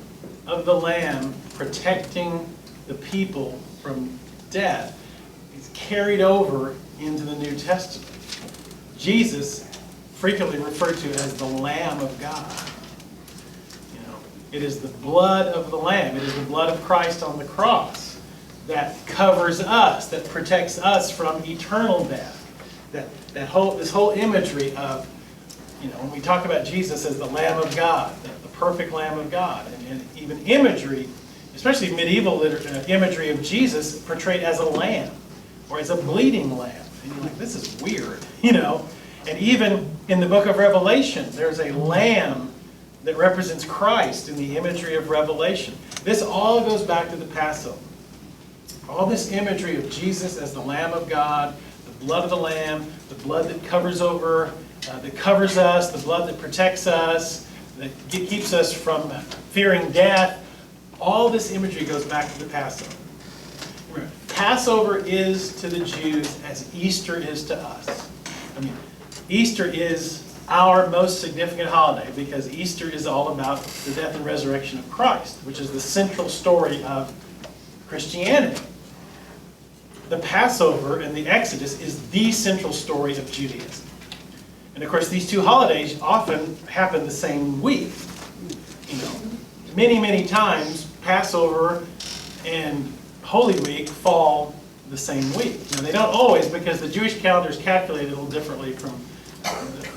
of the Lamb protecting the people from death is carried over into the New Testament. Jesus, frequently referred to as the Lamb of God. It is the blood of the Lamb. It is the blood of Christ on the cross that covers us, that protects us from eternal death. This whole imagery of, when we talk about Jesus as the Lamb of God, the perfect Lamb of God, and even imagery, especially medieval imagery of Jesus portrayed as a lamb or as a bleeding lamb. And you're like, this is weird, And even in the book of Revelation, there's a lamb that represents Christ in the imagery of Revelation. This all goes back to the Passover. All this imagery of Jesus as the Lamb of God, the blood of the Lamb, the blood that covers us, the blood that protects us, that keeps us from fearing death. All this imagery goes back to the Passover. Remember, Passover is to the Jews as Easter is to us. Easter is our most significant holiday because Easter is all about the death and resurrection of Christ, which is the central story of Christianity. The Passover and the Exodus is the central story of Judaism. And of course, these two holidays often happen the same week. Many, many times, Passover and Holy Week fall the same week. Now, they don't always, because the Jewish calendar is calculated a little differently from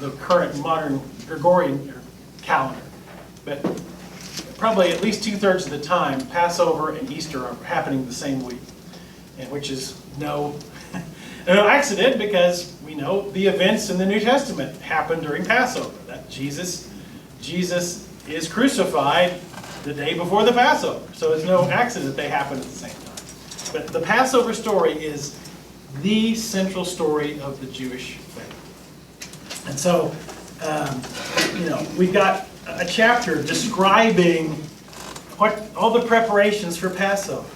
the current modern Gregorian calendar. But probably at least 2/3 of the time, Passover and Easter are happening the same week, and which is no accident, because we know the events in the New Testament happen during Passover. That Jesus is crucified the day before the Passover, so it's no accident they happen at the same time. But the Passover story is the central story of the Jewish faith. And so, we've got a chapter describing all the preparations for Passover.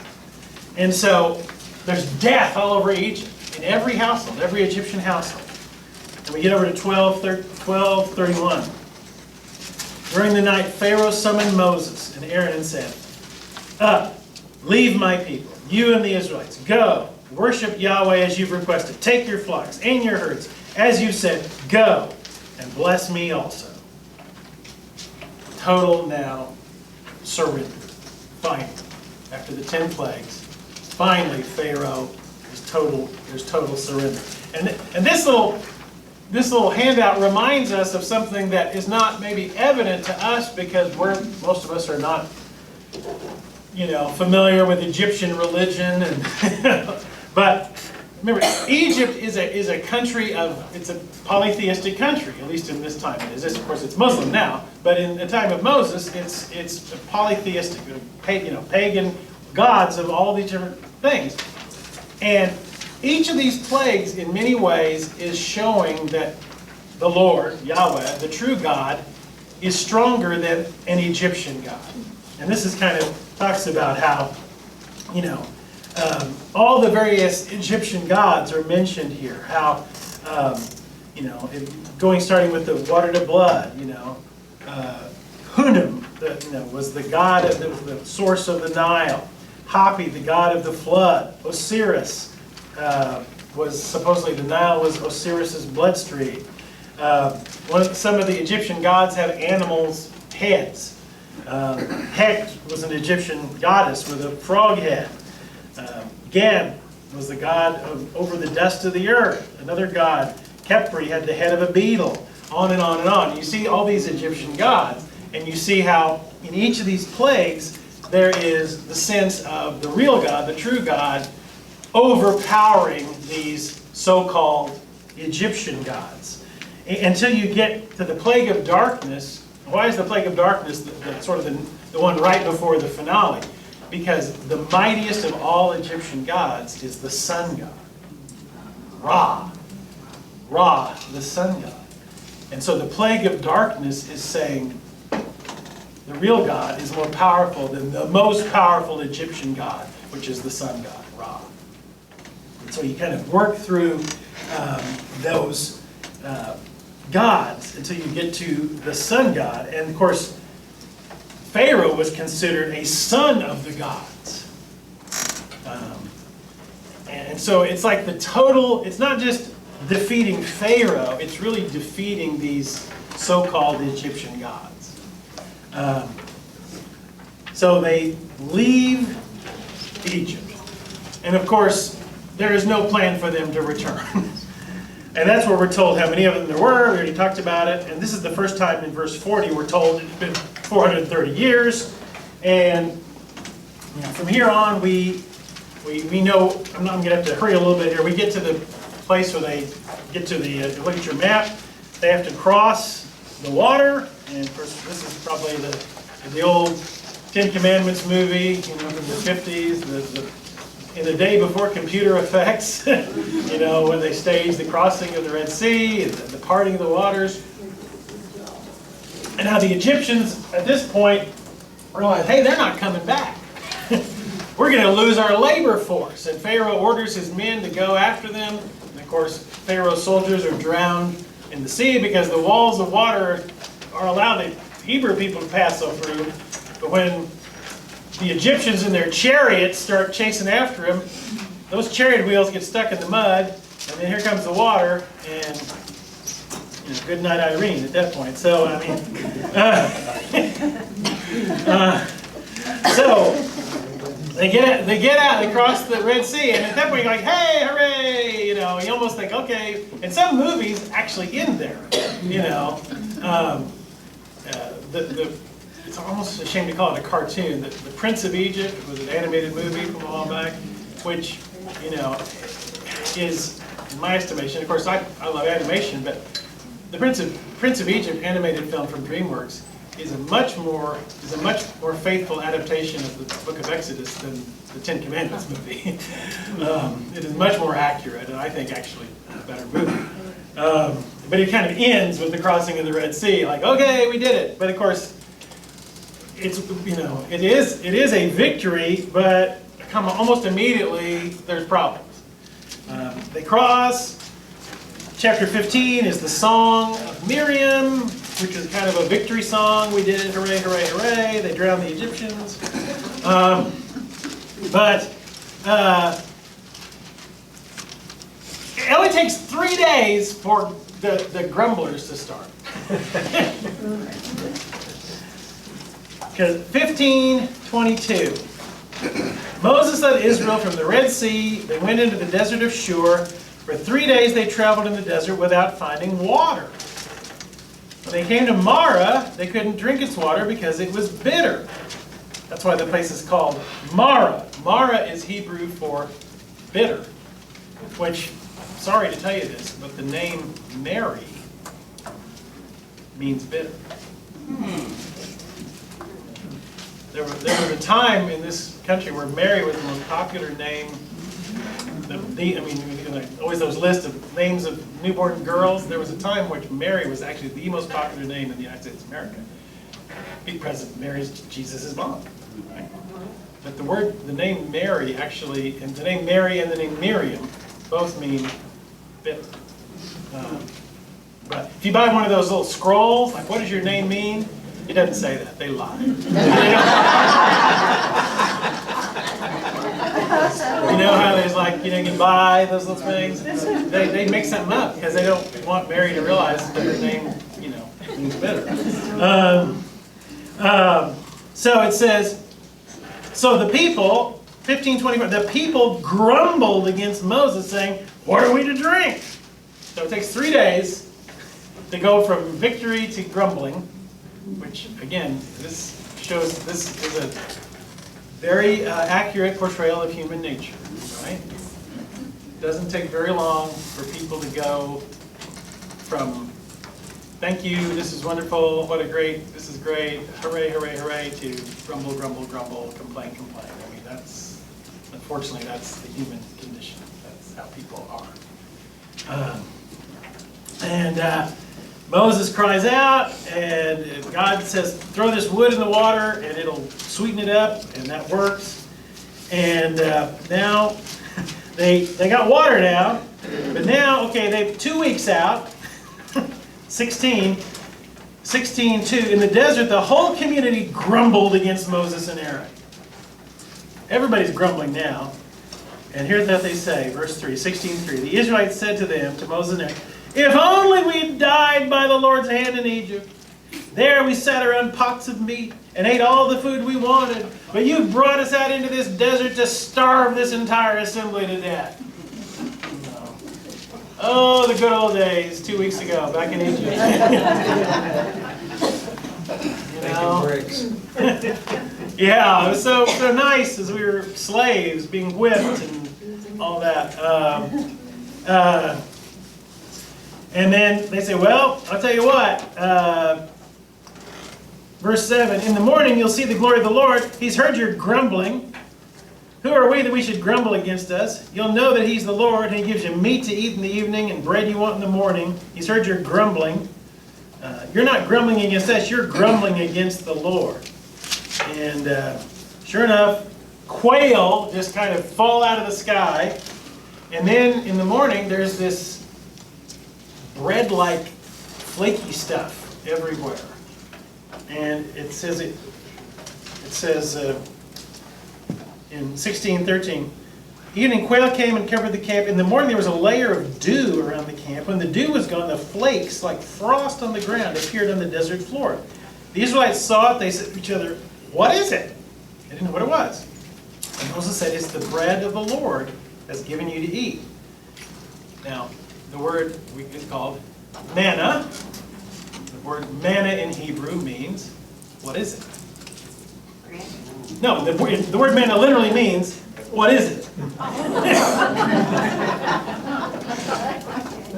And so, there's death all over Egypt, in every household, every Egyptian household. And we get over to 12:31. During the night, Pharaoh summoned Moses and Aaron and said, "Up, leave my people, you and the Israelites. Go, worship Yahweh as you've requested. Take your flocks and your herds, as you said. Go, and bless me also." Total now surrender. Finally, after the 10 plagues, finally Pharaoh there's total surrender. And this little handout reminds us of something that is not maybe evident to us because most of us are not, familiar with Egyptian religion, but remember, Egypt is a country it's a polytheistic country, at least in this time it is. Of course, it's Muslim now, but in the time of Moses, it's polytheistic, pagan gods of all these different things. And each of these plagues, in many ways, is showing that the Lord, Yahweh, the true God, is stronger than an Egyptian god. And this is kind of talks about how, all the various Egyptian gods are mentioned here. How, starting with the water to blood, Hunam, was the god of the source of the Nile. Hapi, the god of the flood. Osiris was supposedly, the Nile was Osiris's bloodstream. Some of the Egyptian gods have animals' heads. Hekt was an Egyptian goddess with a frog head. Geb was the god over the dust of the earth. Another god, Khepri, had the head of a beetle. On and on and on. You see all these Egyptian gods, and you see how in each of these plagues there is the sense of the real God, the true God, overpowering these so-called Egyptian gods. Until you get to the plague of darkness. Why is the plague of darkness the one right before the finale? Because the mightiest of all Egyptian gods is the sun god. Ra. Ra, the sun god. And so the plague of darkness is saying the real God is more powerful than the most powerful Egyptian god, which is the sun god, Ra. And so you kind of work through those gods until you get to the sun god. And of course, Pharaoh was considered a son of the gods. And so it's like the total, it's not just defeating Pharaoh, it's really defeating these so-called Egyptian gods. So they leave Egypt. And of course, there is no plan for them to return. And that's where we're told how many of them there were. We already talked about it. And this is the first time in verse 40 we're told it's been 430 years. And from here on, we know, I'm going to have to hurry a little bit here. We get to the place where they get to the, look at your map. They have to cross the water. And of course, this is probably the old Ten Commandments movie, from the 50s, in the day before computer effects, when they staged the crossing of the Red Sea and the parting of the waters. And how the Egyptians, at this point, realize, hey, they're not coming back. We're going to lose our labor force. And Pharaoh orders his men to go after them. And of course, Pharaoh's soldiers are drowned in the sea because the walls of water are allowed the Hebrew people to pass through. But when the Egyptians in their chariots start chasing after him, those chariot wheels get stuck in the mud, and then here comes the water, and good night Irene at that point. So, so they get out, they cross the Red Sea, and at that point you're like, hey, hooray! You almost think, okay. And some movies actually end there. It's almost a shame to call it a cartoon. The Prince of Egypt was an animated movie from a while back, which, is, in my estimation, of course, I love animation, but the Prince of Egypt animated film from DreamWorks is a much more faithful adaptation of the Book of Exodus than the Ten Commandments movie. It is much more accurate, and I think actually a better movie. But it kind of ends with the crossing of the Red Sea, like, okay, we did it. But of course, it is a victory, but almost immediately there's problems. They cross. Chapter 15 is the song of Miriam, which is kind of a victory song. We did it, hooray, hooray, hooray. They drowned the Egyptians. But it only takes 3 days for the grumblers to start. Because 15:22, Moses led Israel from the Red Sea. They went into the desert of Shur. For 3 days they traveled in the desert without finding water. When they came to Marah, they couldn't drink its water because it was bitter. That's why the place is called Marah. Marah is Hebrew for bitter, which, sorry to tell you this, but the name Mary means bitter. There was a time in this country where Mary was the most popular name. Always those lists of names of newborn girls. There was a time in which Mary was actually the most popular name in the United States of America. Because Mary is Jesus' mom. Right? But the name Mary actually, and the name Mary and the name Miriam both mean bitter. But if you buy one of those little scrolls, like what does your name mean? It doesn't say that. They lie. You know how there's you can buy those little things? They make something up because they don't want Mary to realize that her name, means bitter. So it says, so the people, 15:25, the people grumbled against Moses saying, what are we to drink? So it takes 3 days to go from victory to grumbling, which again, this is a very accurate portrayal of human nature, right? It doesn't take very long for people to go from thank you, this is wonderful, this is great, hooray, hooray, hooray, to grumble, grumble, grumble, complain, complain. Unfortunately, that's the human condition. That's how people are. Moses cries out, and God says, throw this wood in the water, and it'll sweeten it up, and that works. And now they got water now, but now, okay, they're 2 weeks out. 16:2, in the desert, the whole community grumbled against Moses and Aaron. Everybody's grumbling now. And here's what they say, verse 3, 16:3. The Israelites said to them, to Moses and Aaron, if only we had died by the Lord's hand in Egypt. There we sat around pots of meat and ate all the food we wanted. But you brought us out into this desert to starve this entire assembly to death. Oh, the good old days, 2 weeks ago, back in Egypt.
Making bricks.
Yeah, it was so nice as we were slaves, being whipped and all that. And then they say, well, I'll tell you what. Verse 7, in the morning you'll see the glory of the Lord. He's heard your grumbling. Who are we that we should grumble against us? You'll know that He's the Lord, and He gives you meat to eat in the evening and bread you want in the morning. He's heard your grumbling. You're not grumbling against us, you're grumbling against the Lord. And sure enough, quail just kind of fall out of the sky. And then in the morning, there's this bread-like flaky stuff everywhere. And it says in 16:13, evening quail came and covered the camp. In the morning there was a layer of dew around the camp. When the dew was gone, the flakes, like frost on the ground, appeared on the desert floor. The Israelites saw it. They said to each other, what is it? They didn't know what it was. And Moses said, it's the bread of the Lord has given you to eat. Now, the word is called manna. The word manna in Hebrew means, what is it? No, the word manna literally means, what is it?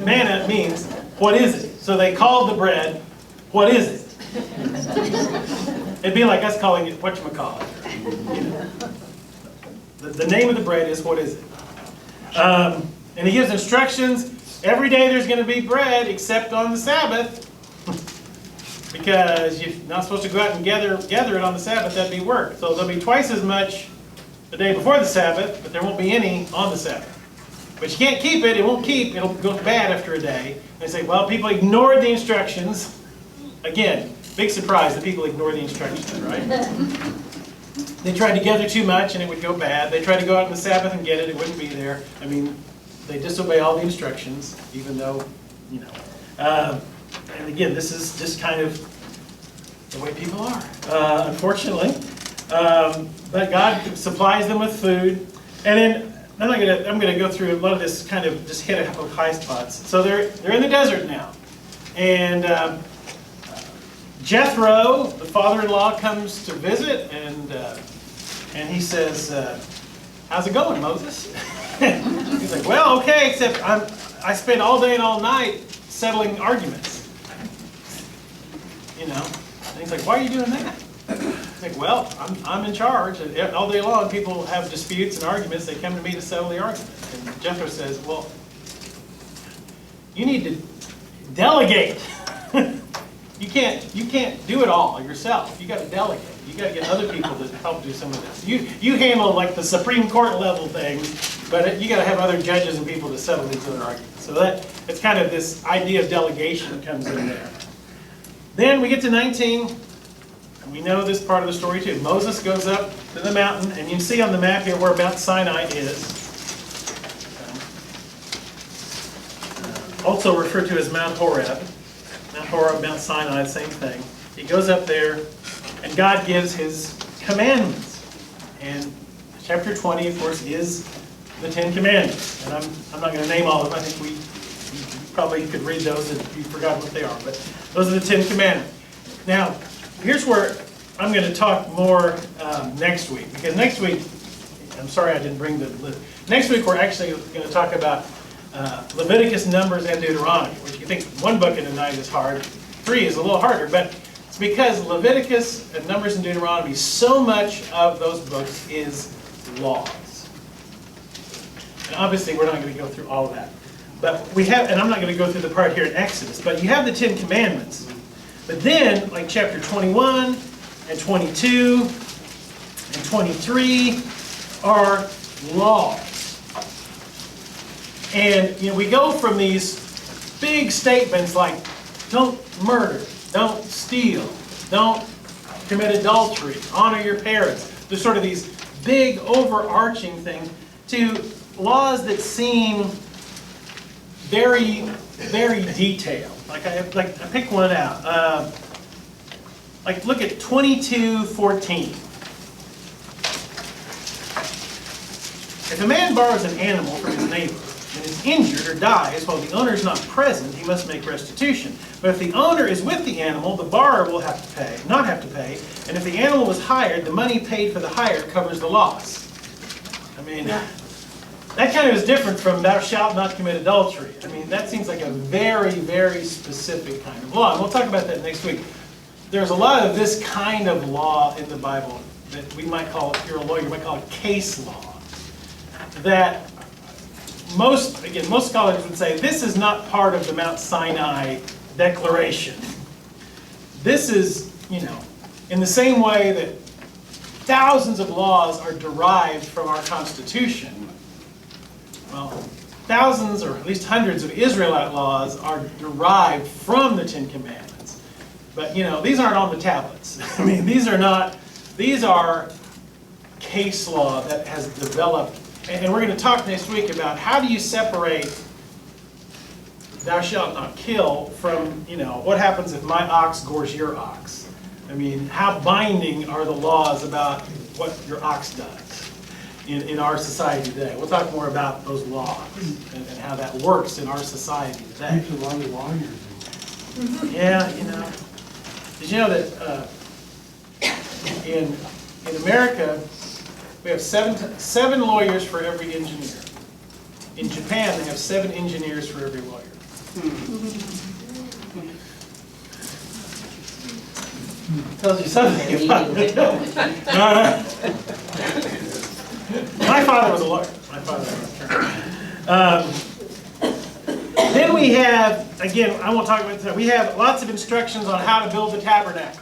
Manna means, what is it? So they called the bread, what is it? It'd be like us calling it whatchamacallit. You know. The name of the bread is, what is it? And he gives instructions. Every day there's going to be bread except on the Sabbath. Because you're not supposed to go out and gather it on the Sabbath. That'd be work. So there'll be twice as much the day before the Sabbath, but there won't be any on the Sabbath. But you can't keep it. It won't keep. It'll go bad after a day. They say, well, people ignored the instructions. Again, big surprise that people ignore the instructions, right? They tried to gather too much and it would go bad. They tried to go out on the Sabbath and get it. It wouldn't be there. I mean, they disobey all the instructions, even though, you know. And again, this is just kind of the way people are, unfortunately. But God supplies them with food. And then I'm going to go through a lot of this, kind of just hit a couple of high spots. So they're in the desert now. And Jethro, the father-in-law, comes to visit, and he says, how's it going, Moses? He's like, well, okay, except I spent all day and all night settling arguments. You know, and he's like, why are you doing that? He's like, well, I'm in charge, and all day long people have disputes and arguments. They come to me to settle the argument. And Jethro says, well, you need to delegate. You can't do it all yourself. You got to delegate. You got to get other people to help do some of this. You handle like the Supreme Court level things, but you got to have other judges and people to settle these other arguments. So it's kind of this idea of delegation that comes in there. Then we get to 19, and we know this part of the story too. Moses goes up to the mountain, and you can see on the map here where Mount Sinai is. Also referred to as Mount Horeb. Mount Horeb, Mount Sinai, same thing. He goes up there, and God gives His commandments. And chapter 20, of course, is the 10 Commandments. And I'm not going to name all of them. I think we probably could read those if you forgot what they are. But those are the 10 Commandments. Now, here's where I'm going to talk more next week. Because next week, I'm sorry I didn't bring the list. Next week, we're actually going to talk about Leviticus, Numbers, and Deuteronomy, which you think one book in the night is hard. 3 is a little harder, but it's because Leviticus and Numbers and Deuteronomy, so much of those books is laws. And obviously we're not going to go through all of that. But we have, and I'm not going to go through the part here in Exodus, but you have the 10 Commandments. But then, like chapter 21 and 22 and 23 are laws. And we go from these big statements like, don't murder, don't steal, don't commit adultery, honor your parents. There's sort of these big overarching things to laws that seem very, very detailed. Like I picked one out. Like look at 22:14. If a man borrows an animal from his neighbor and is injured or dies while the owner is not present, he must make restitution. But if the owner is with the animal, the borrower will have to pay, not have to pay. And if the animal was hired, the money paid for the hire covers the loss. I mean, that kind of is different from thou shalt not commit adultery. I mean, that seems like a very, very specific kind of law. And we'll talk about that next week. There's a lot of this kind of law in the Bible that we might call, if you're a lawyer, you might call it case law. That most scholars would say this is not part of the Mount Sinai Declaration. This is, in the same way that thousands of laws are derived from our Constitution. Well, thousands or at least hundreds of Israelite laws are derived from the Ten Commandments. But, these aren't on the tablets. I mean, these are case law that has developed. And we're going to talk next week about how do you separate thou shalt not kill from, what happens if my ox gores your ox? I mean, how binding are the laws about what your ox does in our society today? We'll talk more about those laws and how that works in our society today.
There's a lot of lawyers.
Yeah, Did you know that in America, we have seven lawyers for every engineer. In Japan, they have 7 engineers for every lawyer. Tells you something about it. My father was a lawyer. My father was an attorney. Then we have, again, I won't talk about this, we have lots of instructions on how to build the tabernacle.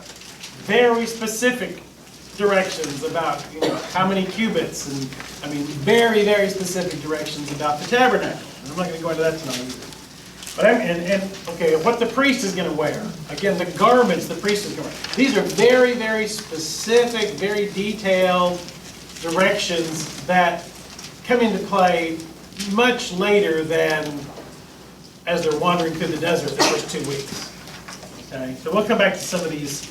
Very specific directions about how many cubits, and very, very specific directions about the tabernacle. And I'm not going to go into that tonight either. But okay, what the priest is going to wear. Again, the garments the priest is going to wear. These are very, very specific, very detailed directions that come into play much later than as they're wandering through the desert the first 2 weeks. Okay, so we'll come back to some of these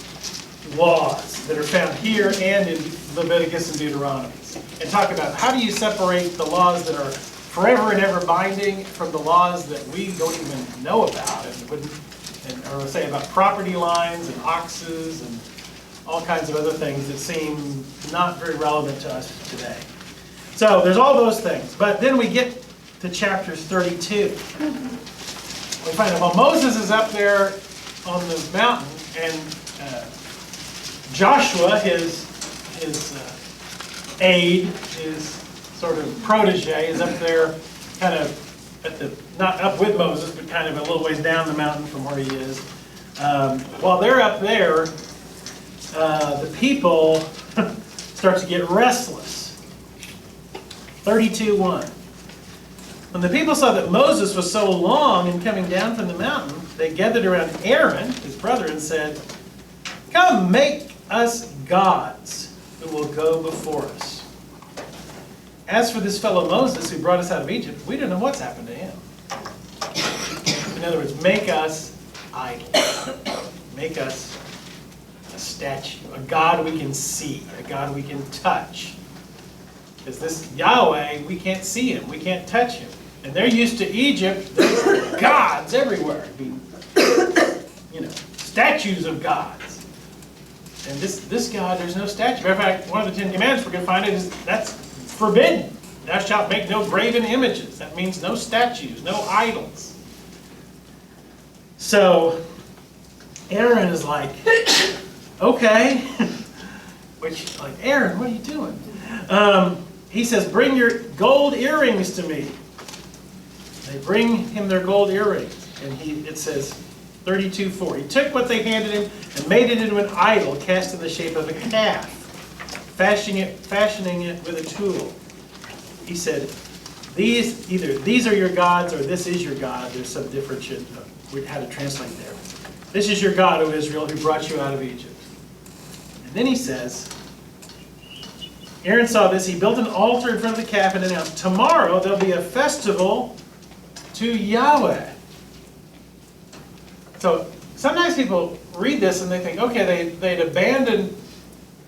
laws that are found here and in Leviticus and Deuteronomy, and talk about how do you separate the laws that are forever and ever binding from the laws that we don't even know about, or say about property lines and oxes and all kinds of other things that seem not very relevant to us today. So there's all those things, but then we get to chapter 32. We find out while Moses is up there on the mountain, and Joshua, his aide, his sort of protege, is up there kind of not up with Moses, but kind of a little ways down the mountain from where he is. While they're up there, the people start to get restless. 32:1. When the people saw that Moses was so long in coming down from the mountain, they gathered around Aaron, his brother, and said, "Come, make us gods who will go before us. As for this fellow Moses who brought us out of Egypt, we don't know what's happened to him." In other words, make us idols. Make us a statue, a God we can see, a God we can touch. Because this Yahweh, we can't see him, we can't touch him. And they're used to Egypt, there were gods everywhere. Statues of gods. And this God, there's no statue. Matter of fact, one of the 10 Commandments we're going to find is that's forbidden. Thou shalt make no graven images. That means no statues, no idols. So Aaron is like, okay. Which, like, Aaron, what are you doing? He says, bring your gold earrings to me. They bring him their gold earrings. And it says, 32:4. He took what they handed him and made it into an idol cast in the shape of a calf, fashioning it with a tool. He said, either these are your gods or this is your God. There's some difference in how to translate there. This is your God, O Israel, who brought you out of Egypt. And then he says, Aaron saw this, he built an altar in front of the calf and announced, tomorrow there'll be a festival to Yahweh. So sometimes people read this and they think, okay, they'd abandoned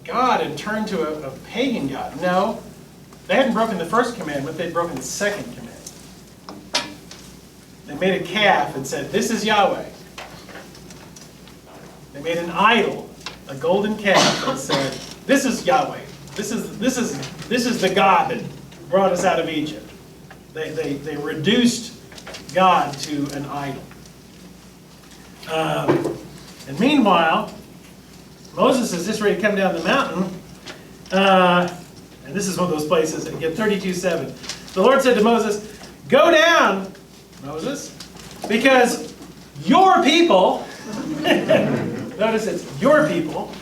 God and turned to a pagan God. No, they hadn't broken the first commandment, they'd broken the second commandment. They made a calf and said, this is Yahweh. They made an idol, a golden calf, and said, this is Yahweh. This is the God that brought us out of Egypt. They reduced God to an idol. And meanwhile, Moses is just ready to come down the mountain. And this is one of those places, again, 32:7. The Lord said to Moses, go down, Moses, because your people, notice it's your people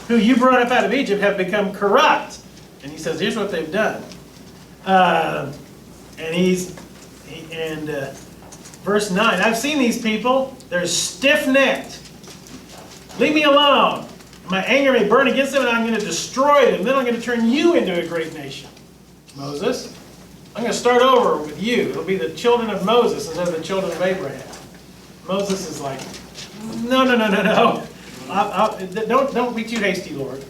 who you brought up out of Egypt have become corrupt. And he says, here's what they've done. Verse 9, I've seen these people, they're stiff-necked. Leave me alone. My anger may burn against them, and I'm going to destroy them. Then I'm going to turn you into a great nation. Moses, I'm going to start over with you. It'll be the children of Moses instead of the children of Abraham. Moses is like, no. Don't be too hasty, Lord.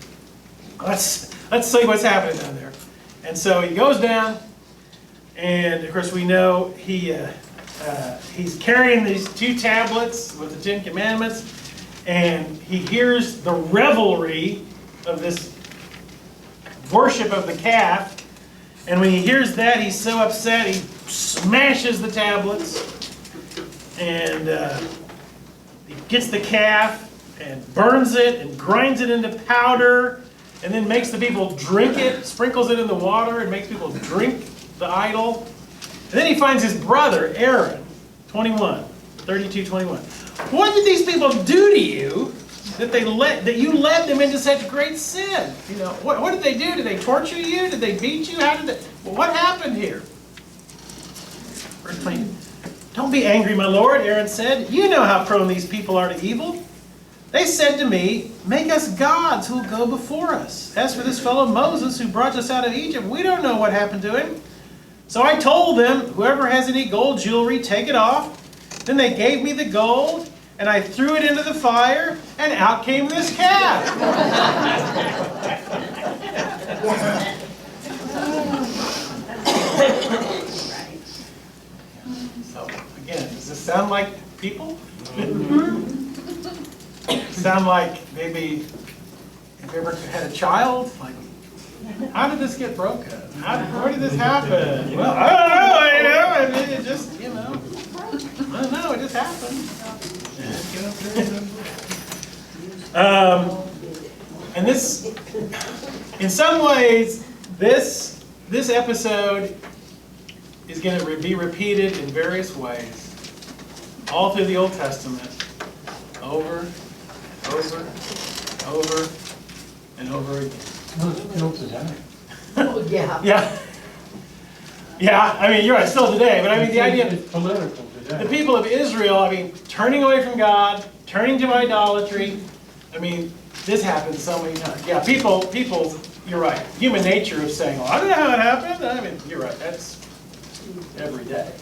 Let's see what's happening down there. And so he goes down, and of course we know he's carrying these 2 tablets with the 10 Commandments, and he hears the revelry of this worship of the calf. And when he hears that, he's so upset, he smashes the tablets, and he gets the calf and burns it and grinds it into powder, and then makes the people drink it, sprinkles it in the water, and makes people drink the idol. And then he finds his brother, Aaron, 32:21. What did these people do to you that you led them into such great sin? You know, what did they do? Did they torture you? Did they beat you? What happened here? Verse 20. Don't be angry, my lord, Aaron said. You know how prone these people are to evil. They said to me, make us gods who will go before us. As for this fellow Moses who brought us out of Egypt, we don't know what happened to him. So I told them, whoever has any gold jewelry, take it off. Then they gave me the gold, and I threw it into the fire, and out came this calf. So, again, does this sound like people? Sound like maybe, have you ever had a child? Like, how did this get broken? Where did this happen? Well, I don't know, I mean, it just, I don't know, it just happened. And this, in some ways, this episode is going to be repeated in various ways, all through the Old Testament, over and over again.
No, it's still today.
Oh, yeah.
Yeah, I mean, you're right, still today, but I mean, the idea
It's political today.
the people of Israel, I mean, turning away from God, turning to idolatry, I mean, this happens so many times. Yeah, people, you're right, human nature of saying, oh, I don't know how it happened. I mean, you're right, that's every day.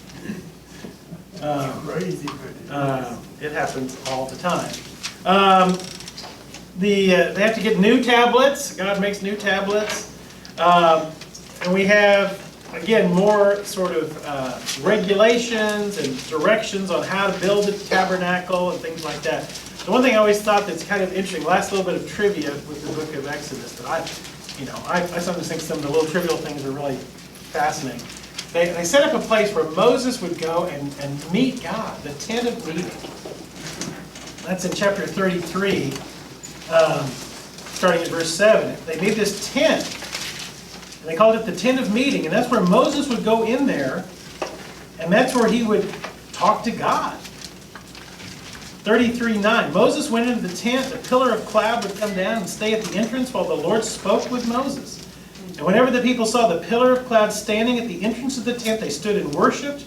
Crazy, but
It happens all the time. They have to get new tablets. God makes new tablets. And we have, again, more sort of regulations and directions on how to build the tabernacle and things like that. The one thing I always thought that's kind of interesting, last little bit of trivia with the book of Exodus, that I sometimes think some of the little trivial things are really fascinating. They set up a place where Moses would go and meet God, the tent of meeting. That's in chapter 33, starting at verse 7. They made this tent, and they called it the tent of meeting, and that's where Moses would go in there, and that's where he would talk to God. 33:9. Moses went into the tent, a pillar of cloud would come down and stay at the entrance while the Lord spoke with Moses. And whenever the people saw the pillar of cloud standing at the entrance of the tent, they stood and worshipped.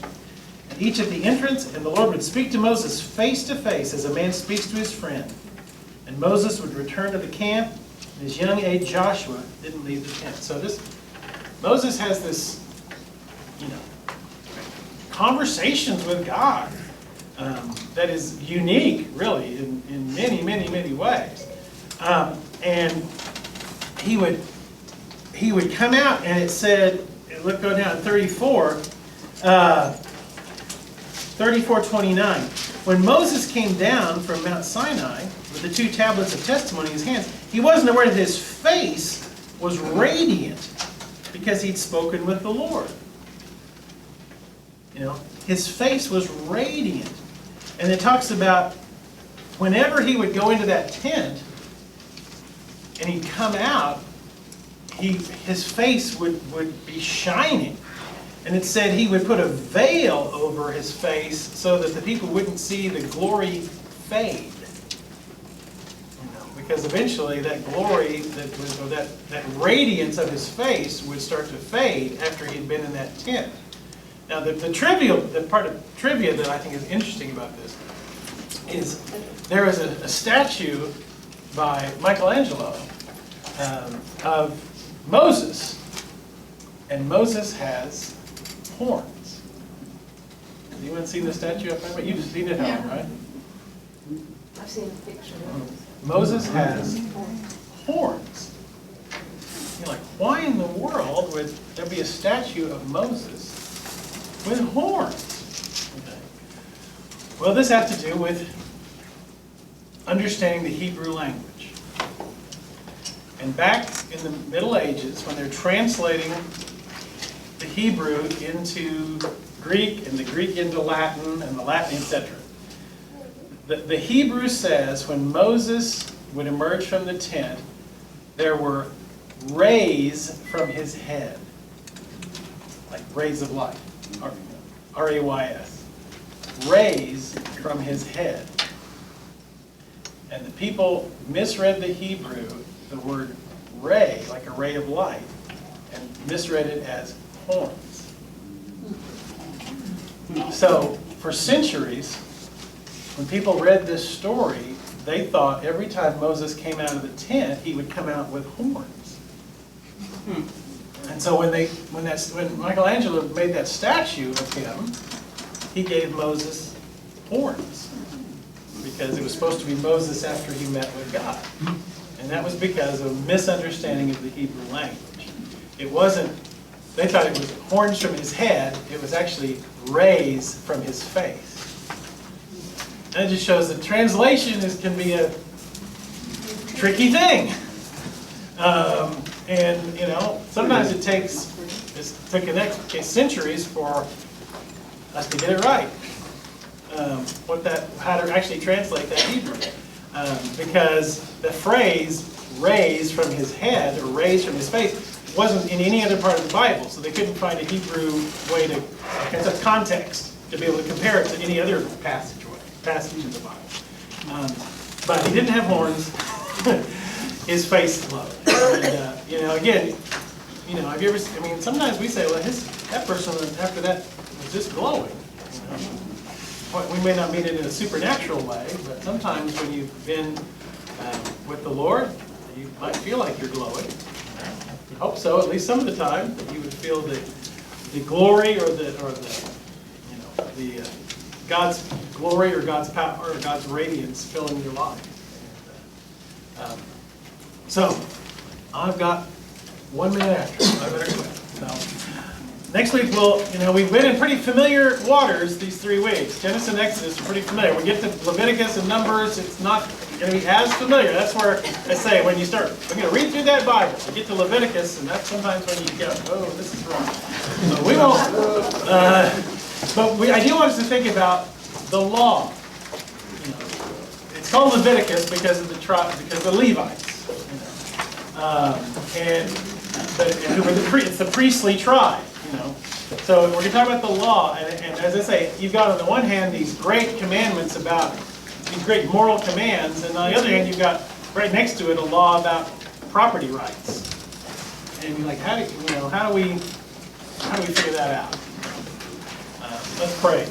each at the entrance, and the Lord would speak to Moses face to face as a man speaks to his friend. And Moses would return to the camp, and his young aide Joshua didn't leave the tent. So Moses has this, conversations with God that is unique, really, in many, many, many ways. And he would come out, and it said, look, go down to 34:29. When Moses came down from Mount Sinai with the 2 tablets of testimony in his hands, he wasn't aware that his face was radiant because he'd spoken with the Lord. His face was radiant. And it talks about whenever he would go into that tent and he'd come out, his face would be shining. And it said he would put a veil over his face so that the people wouldn't see the glory fade. Because eventually that glory, that radiance of his face would start to fade after he'd been in that tent. Now the part of trivia that I think is interesting about this is there is a statue by Michelangelo of Moses, and Moses has horns. Has anyone seen the statue up there? You've seen it, Helen, right?
I've seen a picture of it.
Moses has horns. You're like, why in the world would there be a statue of Moses with horns? Okay. Well, this has to do with understanding the Hebrew language. And back in the Middle Ages, when they're translating the Hebrew into Greek, and the Greek into Latin, and the Latin, etc., the Hebrew says when Moses would emerge from the tent, there were rays from his head, like rays of light, R-A-Y-S, rays from his head. And the people misread the Hebrew, the word ray, like a ray of light, and misread it as horns. So for centuries, when people read this story, they thought every time Moses came out of the tent, he would come out with horns. And so when Michelangelo made that statue of him, he gave Moses horns, because it was supposed to be Moses after he met with God. And that was because of a misunderstanding of the Hebrew language. It wasn't, they thought it was horns from his head, it was actually rays from his face. That just shows that translation can be a tricky thing. And, sometimes it took centuries for us to get it right. How to actually translate that Hebrew. Because the phrase rays from his head or rays from his face wasn't in any other part of the Bible, so they couldn't find a Hebrew way to, it's a context, to be able to compare it to any other passage in the Bible. But he didn't have horns. His face glowed. And, again, have you ever? Sometimes we say, well, that person after that was just glowing. We may not mean it in a supernatural way, but sometimes when you've been with the Lord, you might feel like you're glowing. I hope so. At least some of the time, that you would feel the glory or the God's glory or God's power or God's radiance filling your life. So, I've got 1 minute after. I better quit. So, next week we've been in pretty familiar waters these 3 weeks. Genesis and Exodus are pretty familiar. We get to Leviticus and Numbers, it's not going to be as familiar. That's where I say when you start, we're going to read through that Bible. You get to Leviticus, and that's sometimes when you go, oh, this is wrong. So we won't. But I do want us to think about the law. It's called Leviticus because of the Levites. It's the priestly tribe. So we're going to talk about the law, and as I say, you've got on the one hand these great commandments about these great moral commands, and on the other hand you've got right next to it a law about property rights. And you're like, how do we figure that out? Let's pray.